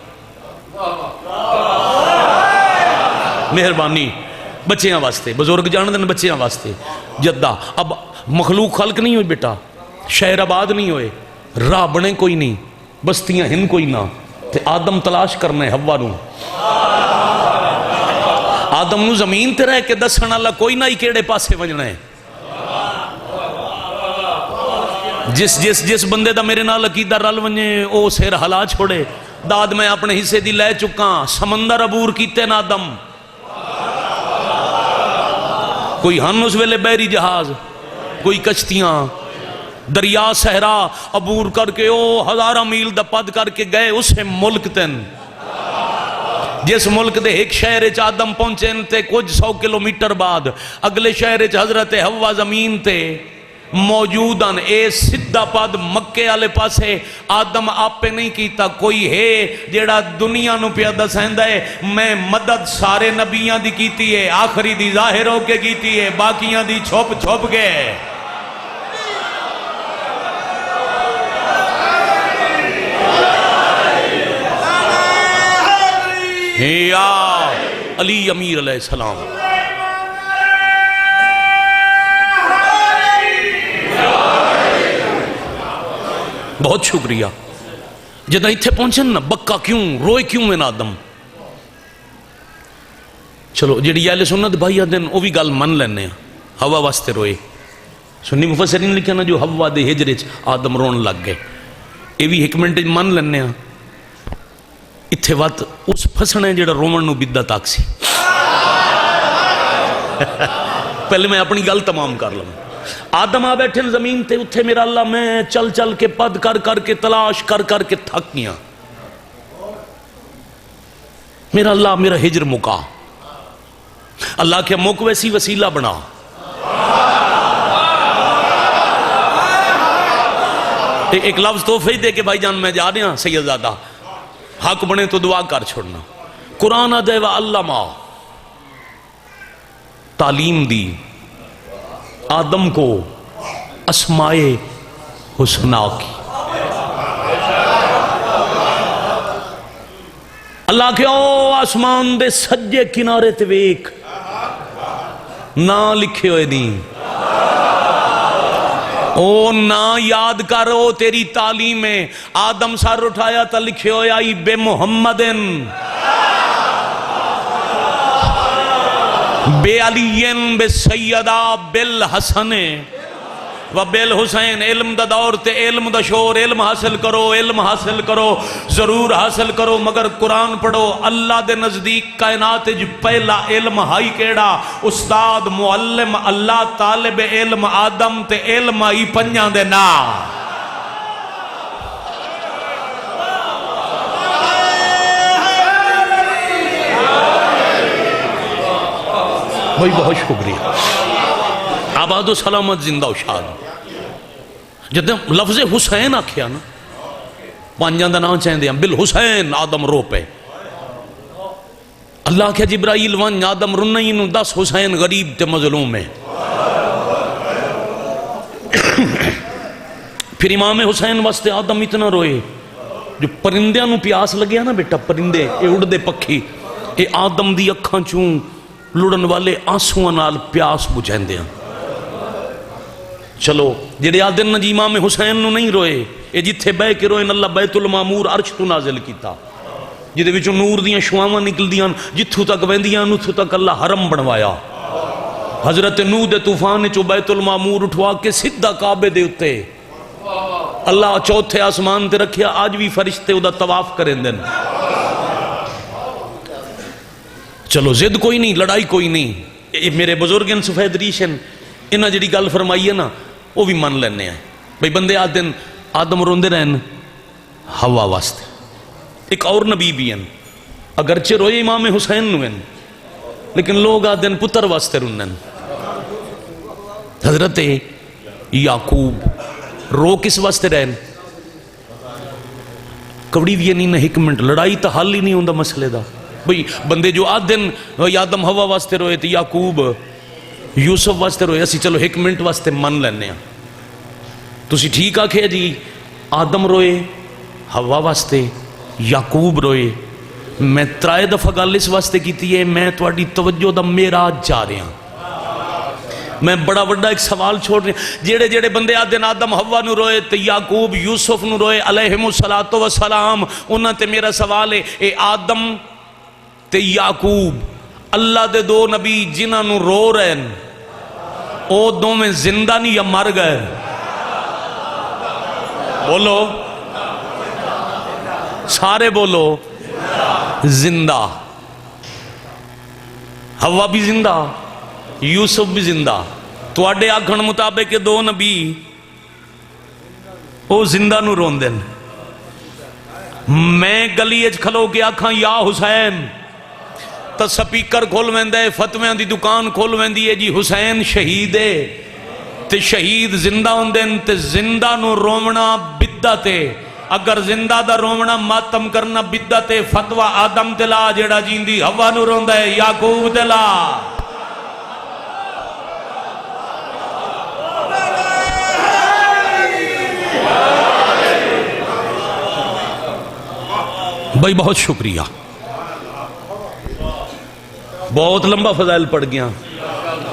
مہربانی بچیاں واسطے، بزرگ جان دن بچیاں واسطے جدہ۔ اب مخلوق خلق نہیں ہوئی بیٹا، شہر آباد نہیں ہوئے، راہ بنے کوئی نہیں، بستیاں ہن کوئی نہ، تے آدم تلاش کرنا ہے حوا نو، آدم نو زمین تے رہ کے دسن اللہ کوئی نہ ہی کیڑے پاسے وجنا ہے۔ جس بندے دا میرے نال عقیدہ رل ونجے او سر ہلا چھوڑے، داد میں اپنے حصے دی لے چکا، سمندر عبور کیتے نا آدم، کوئی ہن اس ویلے بحری جہاز، کوئی کشتیاں، دریا صحرا عبور کر کے او ہزارہ میل دا پد کر کے گئے اسے ملک تن، جس ملک دے ایک شہر چ آدم پہنچے تے کچھ 100 کلومیٹر بعد اگلے شہر چ حضرت حوا زمین تے موجودن، اے سدھا پد مکے والے پاسے آدم آپ پہ نہیں کیتا، کوئی ہے جیڑا دنیا نو پیا دسیندا ہے میں مدد سارے نبیاں دی کیتی ہے، آخری دی ظاہر ہو کے کیتی ہے، باقیاں دی چھپ چھپ کے۔ یا علی امیر علیہ السلام، بہت شکریہ۔ جدہ اتھے پہنچن نا بکا کیوں روئے کیوں میں آدم، چلو جیڑی اہل سنت بھائی دن وہ بھی گل من لینے ہیں، ہوا واسطے روئے، سنی مفسرین لکھا نا جو ہوا دے ہجرے آدم رون لگ گئے، یہ بھی ایک منٹ من لینے ہیں۔ اتھے وقت اس پھسنے جڑا رومن نو بدعت آکسی، پہلے میں اپنی گل تمام کر لوں۔ آدم آ بیٹھے زمین تے اتھے میرا اللہ میں چل چل کے پد کر کر کے تلاش کر کر کے تھک گیا، میرا اللہ میرا ہجر مکا، اللہ کے موک ویسی وسیلہ بنا، ایک لفظ توفیع دے کے بھائی جان میں جا رہا سیدزادہ، حق بنے تو دعا کر چھوڑنا۔ قرآن دے و علمہ، تعلیم دی آدم کو اسماء حسنہ کی، اللہ کے او آسمان دے سجے کنارے تے ویک نہ لکھے ہوئے دیں، او نہ یاد کرو تیری تعلیم ہے، آدم سر اٹھایا تا لکھے ہوئے آئی بے محمدن بے علین بے سیدہ بالحسن و بالحسین۔ علم دا دور تے علم دا شور، علم حاصل کرو ضرور حاصل کرو، مگر قرآن پڑھو۔ اللہ دے نزدیک کائنات جو پہلا علم ہائی کیڑا، استاد معلم اللہ، طالب علم آدم تے علم آئی پنجاں دے نا۔ بھائی بہت شکریہ، آباد و سلامت زندہ و شاد۔ جدہ لفظ حسین آکھیا نا، پانجاں دا نام چاہندے ہیں بالحسین آدم رو پہ، اللہ کہا جبرائیل ون آدم رنائن 10 حسین غریب تے مظلوم ہے۔ پھر امام حسین واسطے آدم اتنا روئے، جو پرندیاں نو پیاس لگیا نا بیٹا، پرندے اے اڑ دے پکھی، اے آدم دی اکھاں چوں لڑن والے آنسوان نال پیاس بجھائیں دے ہیں۔ چلو جڑے آدن نا جی امام حسین نو نہیں روئے، اے جتھے بے کے روئے اللہ بیت المامور عرش تو نازل کیتا، جدے وچوں نور دیاں شواواں نکل دیاں، جتھوں تک ویندیاں اتھوں تک اللہ حرم بنوایا۔ حضرت نوح دے طوفان چو بیت المامور اٹھوا کے سدھا کعبے دے اتے اللہ چوتھے آسمان تے رکھیا، آج بھی فرشتے او دا طواف کریں دن۔ چلو زد کوئی نہیں، لڑائی کوئی نہیں، میرے بزرگن سفید ریشن انہاں جڑی گل فرمائی ہے نا وہ بھی من لینے ہیں۔ بھئی بندے آدن آدم روندے رہن ہوا واسطے، ایک اور نبی بھی ہیں اگرچہ روئے امام حسین نو ہیں، لیکن لوگ آدن پتر واسطے رونن۔ حضرت یعقوب رو کس واسطے رہن؟ کبڑی بھی نہیں نہ ایک منٹ، لڑائی تا حل ہی نہیں ہوندہ مسئلے دا۔ بھئی بندے جو آدن آدم ہوا واسطے روئے تھے، یعقوب یوسف واسطے روئے، اسی چلو ایک منٹ واسطے من لینے ہیں۔ تسی ٹھیک آکھے جی آدم روئے ہوا واسطے، یعقوب روئے، میں ترائے دفعہ گل اس واسطے کیتی ہے، میں تواڈی توجہ دا معراج جا رہا ہوں۔ میں بڑا بڑا ایک سوال چھوڑ رہا ہوں، جیڑے جیڑے بندے آدھے آدم ہوا نو روئے تے یعقوب یوسف نو روئے علیہم السلام، انہاں تے میرا سوال ہے، اے آدم تے یعقوب اللہ دے دو نبی جنہاں نو رو رہے ہیں، او دو میں زندہ نہیں یا مر گئے؟ بولو سارے بولو، زندہ۔ ہوا بھی زندہ، یوسف بھی زندہ۔ تو اڈے آکھن مطابق دو نبی او زندہ نو رون دین۔ میں گلی اچ کھلو کے آکھاں یا حسین تا سپیکر کھول ویندے، فتویاں دی دکان کھول ویندی ہے جی حسین شہید ہے تے شہید زندہ ہوندن تے زندہ نو رومنا بدعت ہے۔ اگر زندہ دا رومنا ماتم کرنا بدعت ہے، فتوہ آدم تلا جیڑا جیندی ہوا نو روندا ہے یعقوب تلا۔ بھائی بہت شکریہ، بہت لمبا فضائل پڑھ گیا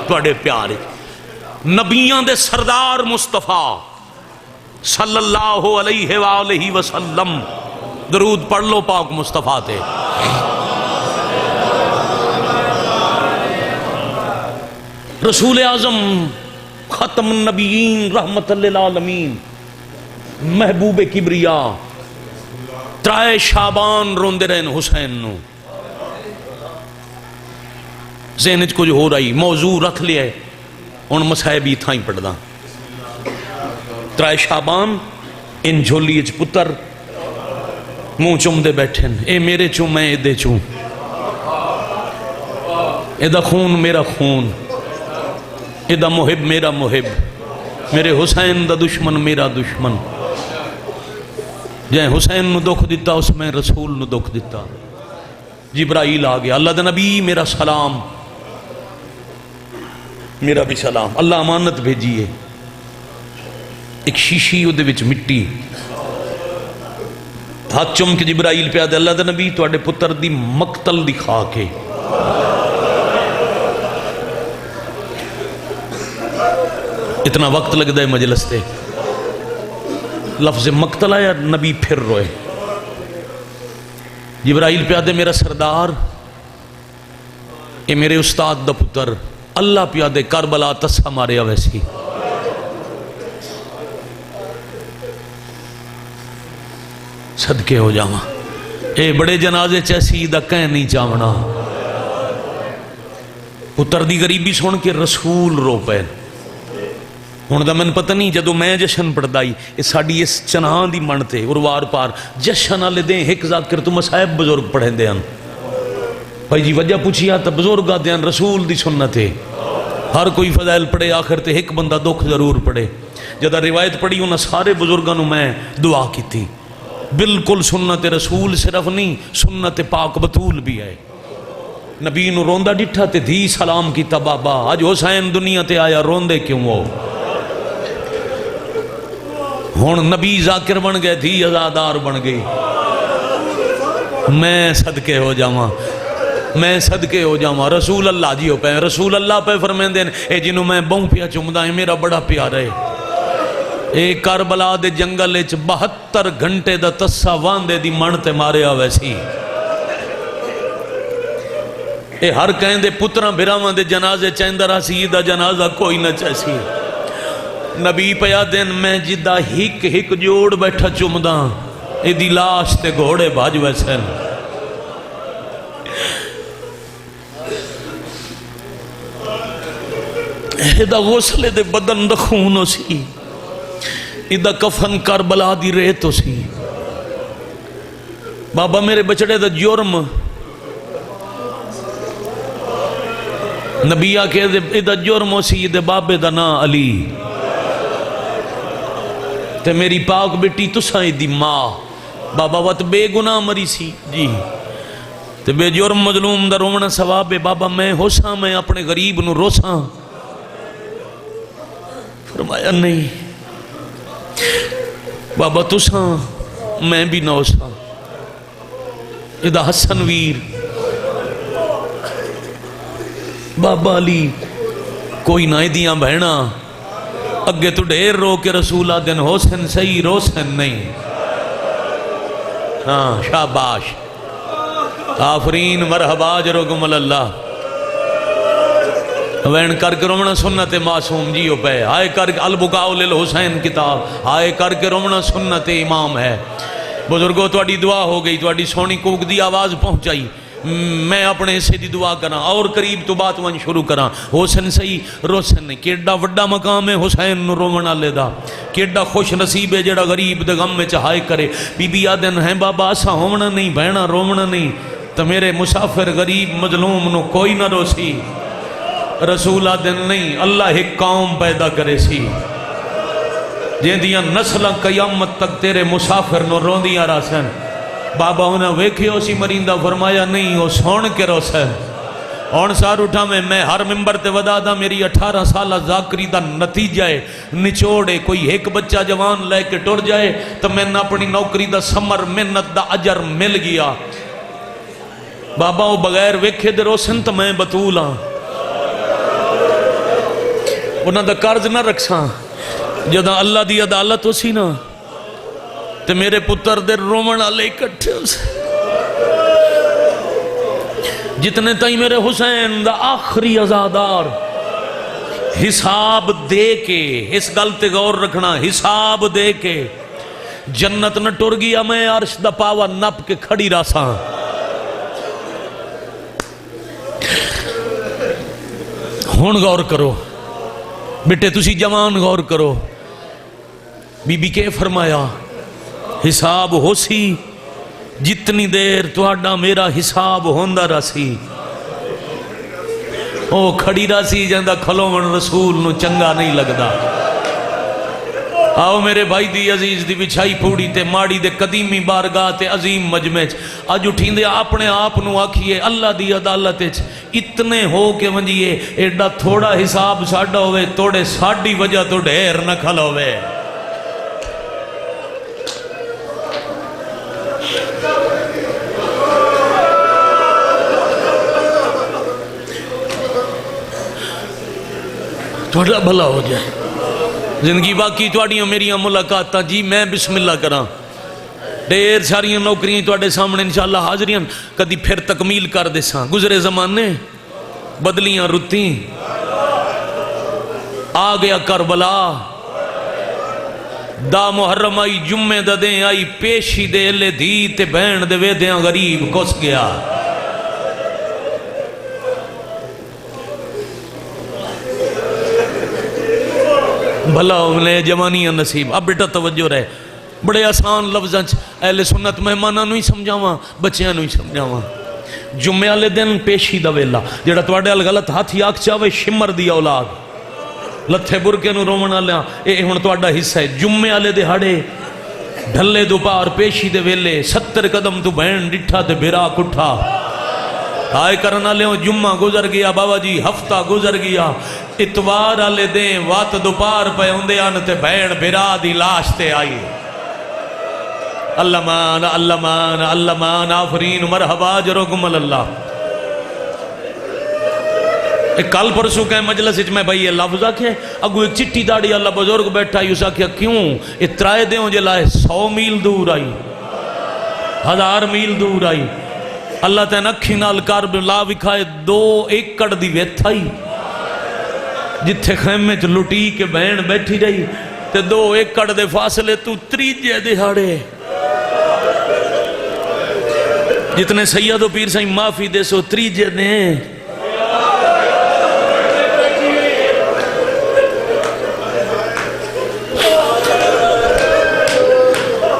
تواڈے پیار۔ نبیاں دے سردار مصطفیٰ صلی اللہ علیہ وآلہ وسلم، درود پڑھ لو پاک مصطفیٰ تے۔ رسول اعظم ختم النبیین رحمت للعالمین محبوب کبریا ترائے شعبان روندے رہن حسین نو۔ ذہن وچ کچھ ہو رہی موضوع رکھ لیا ہے، ان مسائب ہی تھائیں پڑھدا۔ ترائے شعبان ان جھولی اچ پتر منہ چوم دے بیٹھن، اے میرے چوں میں اے دے چوں، اے دا خون میرا خون، اے دا محب میرا محب، میرے حسین دا دشمن میرا دشمن۔ جائیں حسین نو دکھ دیتا اس میں رسول نو دکھ دیتا۔ جبرائیل آ گیا، اللہ دا نبی میرا سلام، میرا بھی سلام، اللہ امانت بھیجیے۔ ایک شیشی او دے وچ مٹی، ہاتھ چم کے جبرائیل پہ آدھے اللہ دا نبی تواڈے پتر دی مقتل دکھا کے۔ اتنا وقت لگ دے مجلس تے، لفظ مقتل آیا، نبی پھر روئے۔ جبرائیل پہ آدھے میرا سردار، اے میرے استاد دا پتر، اللہ پہ آدھے کربلا تسا ماریا ویسی۔ صدقے ہو جاواں، اے بڑے جنازے چیسی دا کہیں نہیں چاونا۔ پتر دی غریبی سن کے رسول رو پے۔ ہن دا من پتہ نہیں جدو میں جشن پڑھدائی اے ساڈی اس چناں دی منتے اروار پار جشن والے دیں ایک ذاکر تو مصائب بزرگ پڑھیں دے ہن۔ بھائی جی وجہ پوچھیا تا بزرگ آدھے ہن رسول دی سنت ہے، ہر کوئی فضائل پڑھے آخر تے ایک بندہ دکھ ضرور پڑھے۔ جدہ روایت پڑھی انہاں سارے بزرگاں میں دعا کی تھی، بالکل سنت رسول صرف نہیں سنت پاک بطول بھی ہے۔ نبی نو روندہ ڈٹھا تے دھی سلام کیتا، بابا آج حسین دنیا تے آیا روندے کیوں ہو؟ ہون نبی ذاکر بن گئے، دھی ازادار بن گئی۔ میں صدقے ہو جاواں، میں صدقے ہو جاواں، رسول اللہ جی ہو پہ، رسول اللہ پہ فرمین دین اے جنہوں میں بہوں پیا چمدہ ہے میرا بڑا پیارا ہے۔ اے کربلا دے جنگل اچ 72 گھنٹے دا تسا واندے دی منتے مارے آویسی۔ اے ہر کہیں دے پتران بھراوان دے جنازے چاہندہ راسی دا جنازہ کوئی نہ چاہسی۔ نبی پیا دن میں جدہ ہک ہک جوڑ بیٹھا چمدہ اے دی لاش تے گھوڑے بھاج ویسن۔ اے دا غسل دے بدن دا خونو سی، ادا کفن کربلا دی ریتو سی۔ بابا میرے بچڑے دا جرم نبی آکے ادا جرم سی دے بابے دا نا علی تے میری پاک بیٹی تسائیں دی ماں بابا وقت بے گناہ مری سی جی تے بے جرم مظلوم دا رومنا ثواب ہے۔ بابا میں ہوساں میں اپنے غریب نو روساں؟ فرمایا نہیں، بابا تساں میں بھی نو سا ادا حسن ویر بابا علی کوئی نہ دیاں بہنا اگے تو ڈیر رو کے رسول آدن حسن صحیح روسن نہیں. ہاں شاباش آفرین مرحبا جرکم اللہ. وین کر کے رومنا سنت معصوم جیو پہ ہائے کر کے البکاء للحسین کتاب ہائے کر کے رومنا سنت امام ہے. بزرگوں تواڈی دعا ہو گئی تواڈی سونی کوک دی آواز پہنچائی. میں اپنے حصے دی دعا کرا اور قریب تو بات ون شروع کرا. حسن صحیح روشن نہیں. کیڈا وڈا مقام ہے حسین نو رومن والے دا. کیڈا خوش نصیب ہے جڑا غریب دے غم وچ ہائے کرے. بی بی آدن ہیں بابا اسا ہونا نہیں بہنا رومنا نہیں تو میرے مسافر غریب مظلوم نو کوئی نہ روسی. رسول آدن نہیں اللہ ایک قوم پیدا کرے سی جن دیاں نسلہ قیامت تک تیرے مسافر نو روندیاں راسن. بابا انہیں ویکھے اسی مرندہ فرمایا نہیں وہ سون کے روسن. اور سار اٹھا میں ہر ممبر تے ودا دا میری 18 سالہ ذاکری دا نتیجہ ہے نچوڑے کوئی ایک بچہ جوان لے کے ٹر جائے تو میں نے اپنی نوکری دا سمر محنت دا اجر مل گیا. بابا وہ بغیر ویکھے دے روسن تو میں بطول ہاں انہاں دا قرض نہ رکھساں جدہ اللہ دی عدالت ہو سی نا تے میرے پتر دے رومن آلے اکٹھے ہو سے جتنے تائیں میرے حسین دا آخری عزادار حساب دے کے اس گلتے غور رکھنا حساب دے کے جنت نہ ٹر گیا میں عرش دا پاوا نپ کے کھڑی راساں. ہون غور کرو بیٹے تسی جوان غور کرو. بی بی کے فرمایا حساب ہو سی جتنی دیر تواڈا میرا حساب ہوندہ راسی. او کھڑی راسی جاندہ کھلومن رسول نو چنگا نہیں لگدا. آؤ میرے بھائی دی عزیز دی بچھائی پھوڑی تے ماڑی دے قدیمی بارگاہ تے عظیم مجمع اج اٹھین دے اپنے آپ نو آکھیے اللہ دی عدالت اتنے ہو کے ونجیے ایڈا تھوڑا حساب ساڈا ہوئے توڑے ساڈی وجہ تو ڈھیر نہ کھل ہوئے. تھوڑا بھلا ہو جائے زندگی باقی تواڈیاں میریاں ملاقاتاں جی میں بسم اللہ کراں ڈیر ساریاں نوکریاں تواڈے سامنے انشاءاللہ حاضریاں کدی پھر تکمیل کر دیساں. گزرے زمانے بدلیاں رتیں آ گیا کربلا دا محرم آئی جمعے دا دیں آئی پیشی دے لے دی تے بہن دے وے دیاں غریب کس گیا. بھلا انہیں جوانیاں نصیب. اب بیٹا توجہ رہے بڑے آسان لفظاں اہل سنت مہمانہ نو ہی سمجھاواں بچیاں نو ہی سمجھاواں. جمعے والے دن پیشی دا ویلا جڑا تواڈے ال غلط ہاتھی آکھ چاوے شمر دی اولاد لتھے برکے نو رومن والیاں اے ہن تواڈا حصہ ہے. جمعے والے دہاڑے ڈھلے دوپہر پیشی دے ویلے 70 قدم تو بہن ڈٹھا تے بھرا کٹھا آئے کرنا لے جمعہ گزر گیا بابا جی ہفتہ گزر گیا اتوار آلے دیں وات دوپار پہ ہوندے آن تے بہن بھرا دی لاش تے آئی. اللہ مان اللہ مان اللہ مان آفرین مرحبا جرکم اللہ. ایک کل پرسو کہیں مجلس میں بھائی یہ لفظ آکھے اگو ایک چٹی داڑی اللہ بزرگ بیٹھا یوں سا کیا کیوں اترائے دیوں جے لائے 100 میل دور آئی 1000 میل دور آئی. اللہ تین اکھی نال کرب لا وکھائے 2 ایکڑ دی ویتھائی جتھے خیمے چ لٹی کے بہن بیٹھی رہی تے 2 ایکڑ دے فاصلے تو تریجے دہاڑے جتنے سید و پیر سائیں معافی دے سو تریجے دیں.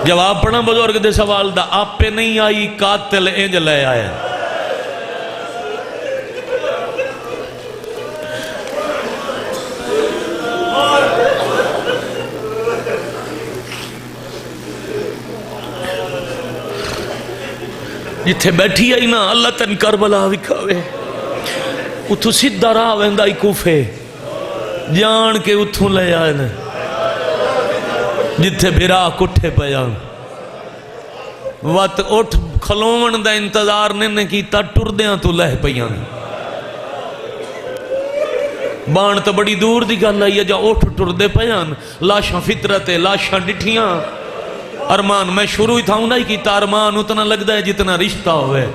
جواب پڑھا بزرگ دے سوال دا آپ پہ نہیں آئی قاتل انج لے آیا. جتھے بیٹھی آئی نا اللہ تن کربلا وکھاوے اتھو سیدھا راہ ویندا کوفے جان کے اتھوں لے آئے نا جتھے بھرا کٹھے پیا وت اٹھ کھلون دا انتظار نے کیتا ٹردیاں تو لہ پیاں بان تو بڑی دور دی گل آئی ہے جا اٹھ ٹردے پیاں لاشاں فطرت لاشاں ڈٹھیاں ارمان میں شروع ہی تھا ہوں نہیں کیتا ارمان اتنا لگتا ہے جتنا رشتہ ہوئے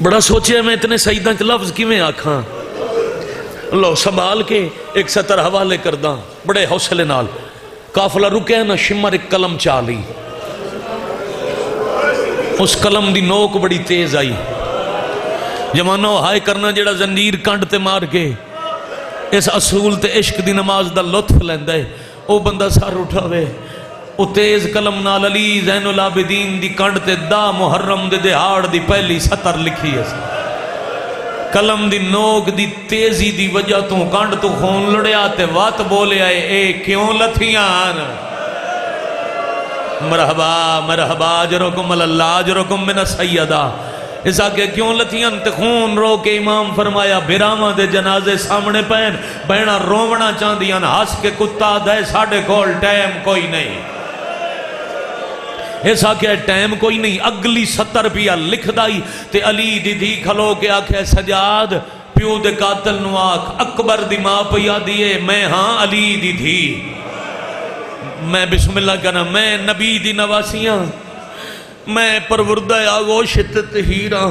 بڑا سوچے میں اتنے سیدہ کے لفظ کی میں آکھاں لو سنبھال کے ایک سطر حوالے کرداں بڑے حوصلے نال قافلہ رکے نا شمر ایک قلم چالی اس قلم دی نوک بڑی تیز آئی جمانو ہائے کرنا جڑا زنجیر کنڈ تے مار کے اس اصول تے عشق دی نماز دا لطف لیندہ ہے او بندہ سار اٹھاوے او تیز قلم نال علی زین العابدین دی کنڈ تے دا محرم دے دہاڑ دی پہلی سطر لکھی ہے قلم دی نوک دی تیزی دی وجہ تو کنڈ تو خون لڑیا تے وات بولے آئے اے کیوں لتھیاں مرحبا مرحبا اجرکم اللہ اجرکم من السیدہ اس آگے کیوں لتھیاں تے خون رو کے امام فرمایا بھراواں دے جنازے سامنے پہن بہنا رومنا چاندیاں ہس کے کتا دے ساڑھے کول ٹائم کوئی نہیں ایسا کہ ٹائم کوئی نہیں اگلی 70 روپیہ لکھ دائی تے علی دی دی کھلو کے آکھے سجاد پیو دے قاتل نو آکھ اکبر دی ماں پیا دیئے میں ہاں علی دی دی میں بسم اللہ کہنا میں نبی دی نواسیاں میں پروردہ آگوش تطہیراں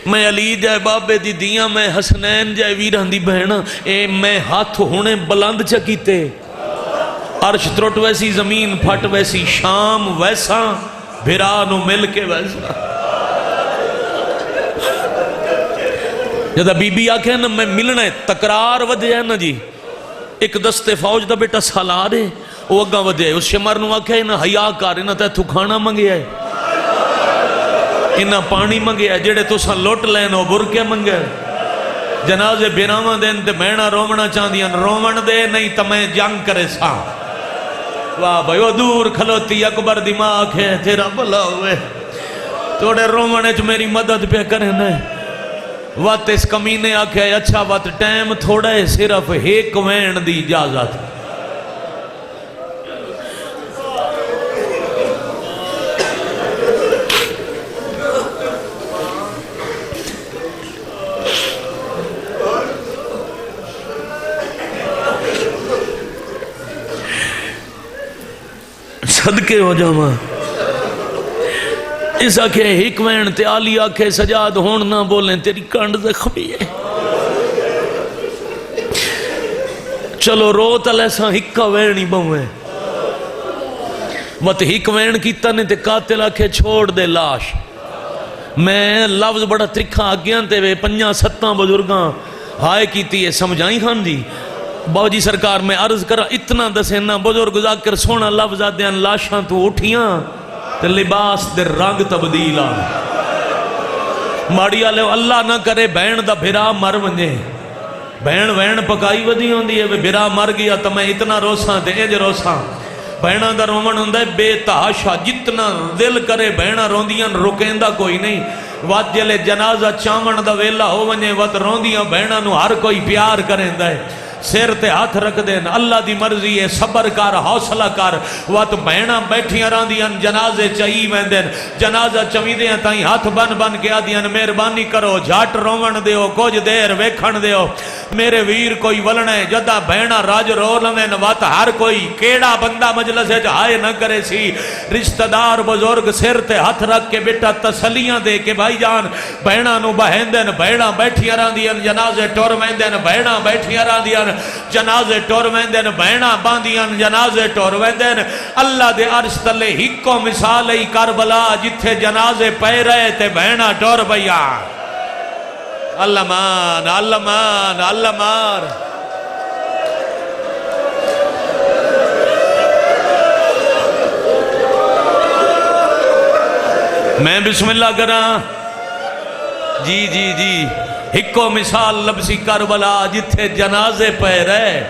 میں علی جائے بابے دی دیاں میں حسنین جائے ویران دی بہنا اے میں ہاتھ ہونے بلند چکیتے عرش ترٹ ویسی زمین پھٹ ویسی شام ویسا بھرانو مل کے ویسا جدہ بی بی آکھے نا میں ملنا ہے تقرار ودے ہے نا جی ایک دستے فوج دا بیٹا سالار ہے وہ اگاں ودے ہے اس شمر نو آکھے نا حیاء کار نا تے تو کھانا منگے ہے انہا پانی منگے ہے جڑے تو سا لوٹ لینو برکے منگے جنازے بھراواں دین تے بہنا رومنا چاندیاں رومن دے نہیں تمہیں جنگ کرے سا واہ بھائی وہ دور کھلوتی اکبر دی ماں آکھے تیرا بھلا ہوئے توڑے رومنے چ میری مدد پہ کریں نہیں وقت اس کمینے آکھے اچھا وقت ٹائم تھوڑا ہے صرف ایک وین دی اجازت صدقے ہو جاواں اس آکھے حکمین تے آلی آکھے سجاد ہون نہ بولیں تیری کانڈ زخمی ہے چلو رو تلیسا ہکا وینی بہویں وقت حکمین کیتا نے تے قاتل آکھے چھوڑ دے لاش میں لفظ بڑا ترکھا آگیاں تے وے 5-7 بزرگاں ہائے کیتی ہے سمجھائیں خان جی باو جی سرکار میں عرض کرا اتنا دسینا بزرگ ذاکر سونا لفظ آدیاں لاشاں تو اٹھیاں تے لباس دے رنگ تبدیل آن ماڑی آلے اللہ نہ کرے بہن دا بھرا مر ونجے بہن پکائی ودی ہوندی ہے بھرا مر گیا تو میں اتنا روساں تے اج روساں بہنہ دا رومن ہوندہ ہے بے تحاشا جتنا دل کرے بہنہ روندیاں رکیندہ کوئی نہیں وات جلے جنازہ چامن دا ویلا ہو ونجے وات روندیاں بہنہ نو ہر کوئی پیار کریندہ ہے سیر تے ہاتھ رکھ دین اللہ دی مرضی ہے صبر کر حوصلہ کر وات بہناں بیٹھیاں راندیاں جنازے چاہی ویندین جنازہ چویدیاں تائیں ہاتھ بن کے آدیاں مہربانی کرو جھاٹ رومن دیو کچھ دیر ویکھن دیو میرے ویر کوئی ولنے جدہ بہناں راج رو لمن وات ہر کوئی کیڑا بندہ مجلس ہے جہائے نہ کرے سی رشتہ دار بزرگ سیر تے ہاتھ رکھ کے بیٹا تسلیاں دے کے بھائی جان بہناں نو بہندین بہناں بیٹھیاں راندیاں جنازے ٹور ویندین بہناں بیٹھیاں راندیاں جنازے ٹور ویندین بہنا باندیاں جنازے ٹور ویندین اللہ دے عرش تلے ہکو مثال ہی کربلا جتھے جنازے پہ رہے تے بہنا ٹور بیا اللہ مان اللہ مان اللہ مار میں بسم اللہ کراں جی جی جی ہکو مثال لبسی کربلا جتھے جنازے پہ رہے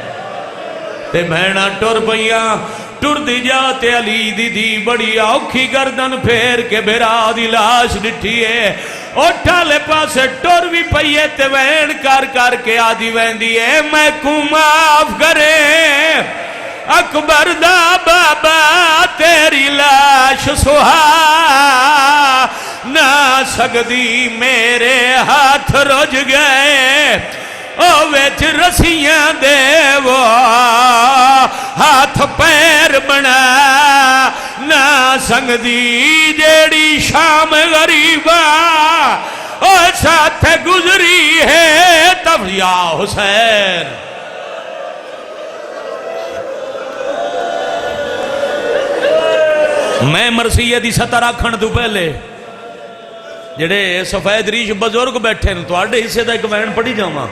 تے بہنا ٹور پئیاں ٹر دی جاتے علی دی دی بڑی اوکھی گردن پھیر کے بھرا دی لاش ڈٹھیے اٹھالے پاسے ٹر بھی پئیے تے وین کر کر کے آدھی وین دیئے میں کو معاف کرے اکبر دا بابا تیری لاش سہا نہ سکدی میرے ہاتھ رج گئے او ویچ رسیاں دے وہ ہاتھ پیر بنا نہ سکدی جیڑی شام غریبہ او ساتھ گزری ہے تب یا حسین میں مرثیے دی سطر آکھن تو پہلے جڑے سفید ریش بزرگ بیٹھے ہیں تو آڑے حصے دا ایک وین پڑھی جاواں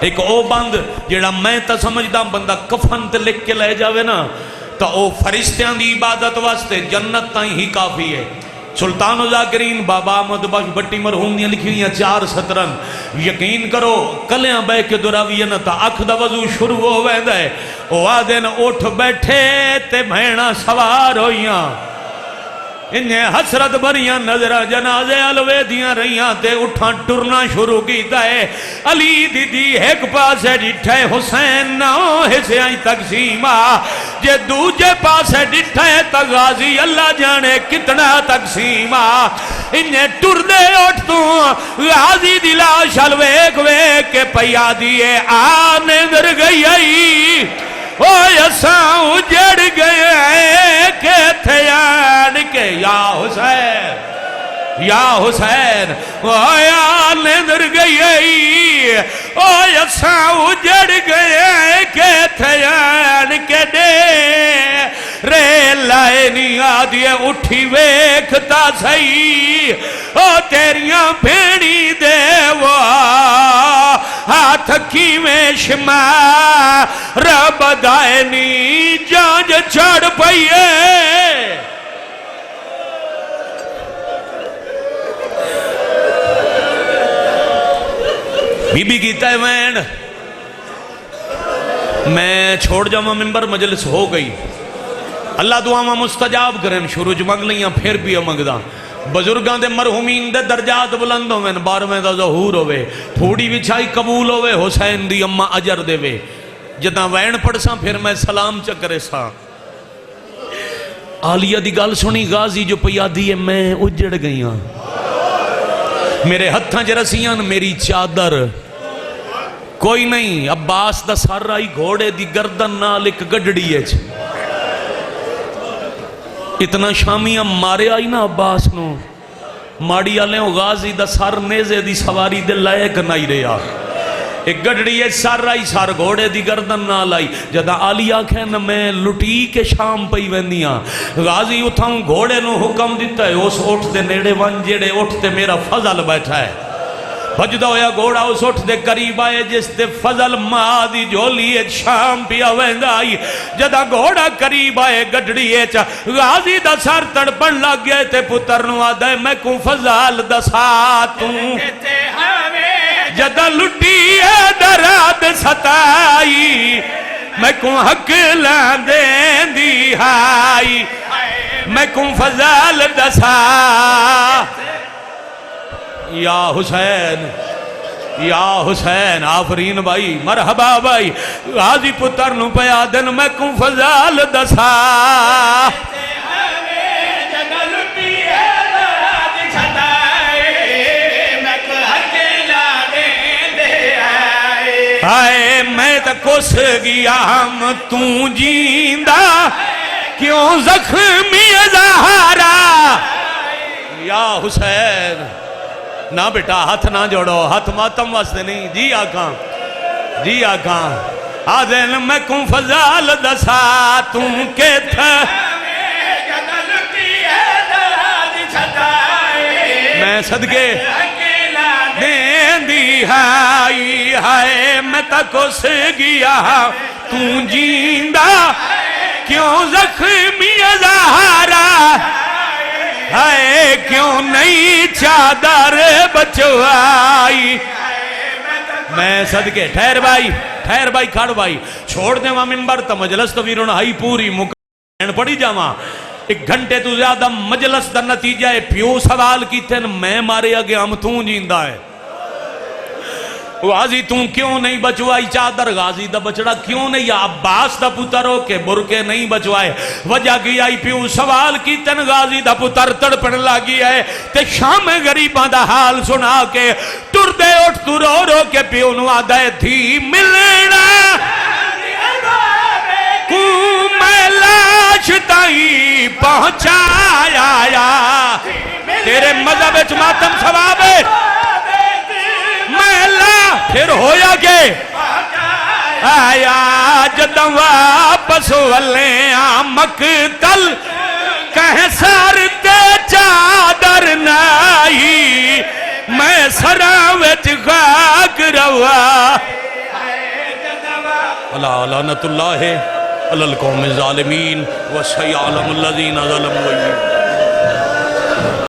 ایک او بند جڑا میں تا سمجھدا بندہ کفن تے لکھ کے لے جاوے نا تو او فرشتیاں دی عبادت واسطے جنت تائیں ہی کافی ہے سلطان و ذاکرین بابا احمد بخش بٹی مرحوم دیاں لکھی ہوئی 4 سطرن یقین کرو کلیاں بے کے دراویہ نہ تا اکھ دا وضو شروع ہو ویندا ہے او آدن اٹھ بیٹھے تے بھیڑاں سوار ہوئیاں انہیں حسرت بھریاں نظرہ جنازے علوے دیاں رہیاں تے اٹھاں ٹرنا شروع کیتا ہے علی دی دی ایک پاسے ڈٹھے حسین ناؤ حصے آئی تقسیمہ جے دوجے پاسے ڈٹھے تغازی اللہ جانے کتنا تقسیمہ انہیں ٹر دے اٹھ تو غازی دی لاش علوے کے پیا دیئے آنے در گئی آئی او یساں اجڑ گئے کہ تھیان کے یا حسین او یا نظر گئی او یساں اجڑ گئے کہ تھیان کے دے رے لائے نہیں آدھے اٹھی ویکھتا سہی او تیریاں بھیڑی دے وہ ہاتھ کی میں شما رب دائنی جانج چڑھ پئیے بی بی کیتا ہے وین میں چھوڑ جاؤں ممبر مجلس ہو گئی اللہ دعاواں مستجاب کریں شروع منگ لیاں پھر بھی منگدا بزرگاں دے مرحومین دے درجات بلند ہوئے 12ویں دا ظہور ہوئے تھوڑی وچھائی قبول ہوئے حسین دی اممہ اجر دے وے جدہ وین پڑھ ساں پھر میں سلام چکرے ساں آلیہ دی گال سنی غازی جو پیا دیئے میں اجڑ گئیاں میرے ہتھاں جرسیاں میری چادر کوئی نہیں عباس دا سر آئی گھوڑے دی گردن نال ایک گڈڑی ہے اتنا شامیاں مارے آئی نا عباس نو ماڑی آلیں غازی دا سر نیزے دی سواری دے لائق نہیں رہا ایک گڑڑی ہے سر آئی سر گھوڑے دی گردن نہ لائی جدہ آلیہ کہنا میں لٹی کے شام پئی ویندیاں غازی اتھاؤں گھوڑے نو حکم دیتا ہے اس اٹھ دے نیڑے ونجیڑے اٹھ دے میرا فضل بیٹھا ہے بجدہ ہویا گھوڑا اس اٹھ دے قریب آئے جس دے فضل ماں دی جولی ایک شام پیا ویندہ آئی جدہ گھوڑا قریب آئے گڑڑی ایچا غازی دا سر تڑ پڑ لگ گئے تے پتر نو آدھے میں کو فضل دا ساتوں جدہ لٹی ہے دراد ستائی میں کو حق لان دین دی ہائی میں کو فضل دسا یا حسین آفرین بھائی مرحبا بھائی غازی پتر نو پیا دن میں کو فضل دسا آئے میں تا کس گیا ہم تو جیندہ کیوں زخمی زہارا یا حسین نہ بیٹا ہاتھ نہ جوڑو ہاتھ ماتم واسطے نہیں جی آکاں آدھن میں کن فضال دسا تم کے تھا میں صدقے دین دی ہائی ہائے میں تکو سے گیا تو جیندہ کیوں زخمی زہارا ہائے کیوں نہیں چادر بچوائی میں صدقے ٹھہر بھائی کھڑ بھائی چھوڑ دیں وہاں منبر تا مجلس تو ویرون ہائی پوری پڑھی جاواں ایک گھنٹے تو زیادہ مجلس دا نتیجہ ہے پیو سوال کی تھے میں مارے اگے ہم توں جیندہ ہے غازی توں کیوں نہیں بچوائی چادر غازی دا بچڑا کیوں نہیں عباس دا پتر ہو کے برکے نہیں بچوائے وجہ کی آئی پیو سوال کی تن غازی دا پتر تڑپن لگی ہے تے شام غریباں دا حال سنا کے ٹر دے اٹھ تو رو رو کے پیو نو آدھا ہے تھی ملنا کو میں لاش تائی پہنچایا تیرے مذہب اچ ماتم ثواب ہے پھر ہویا کہ آیا جدوں واپس ولے مقتل کہیں سر تے چادر نائی میں سراں وچ خاک روا لعنت اللہ علی القوم الظالمین وسيعلم الذین ظلموا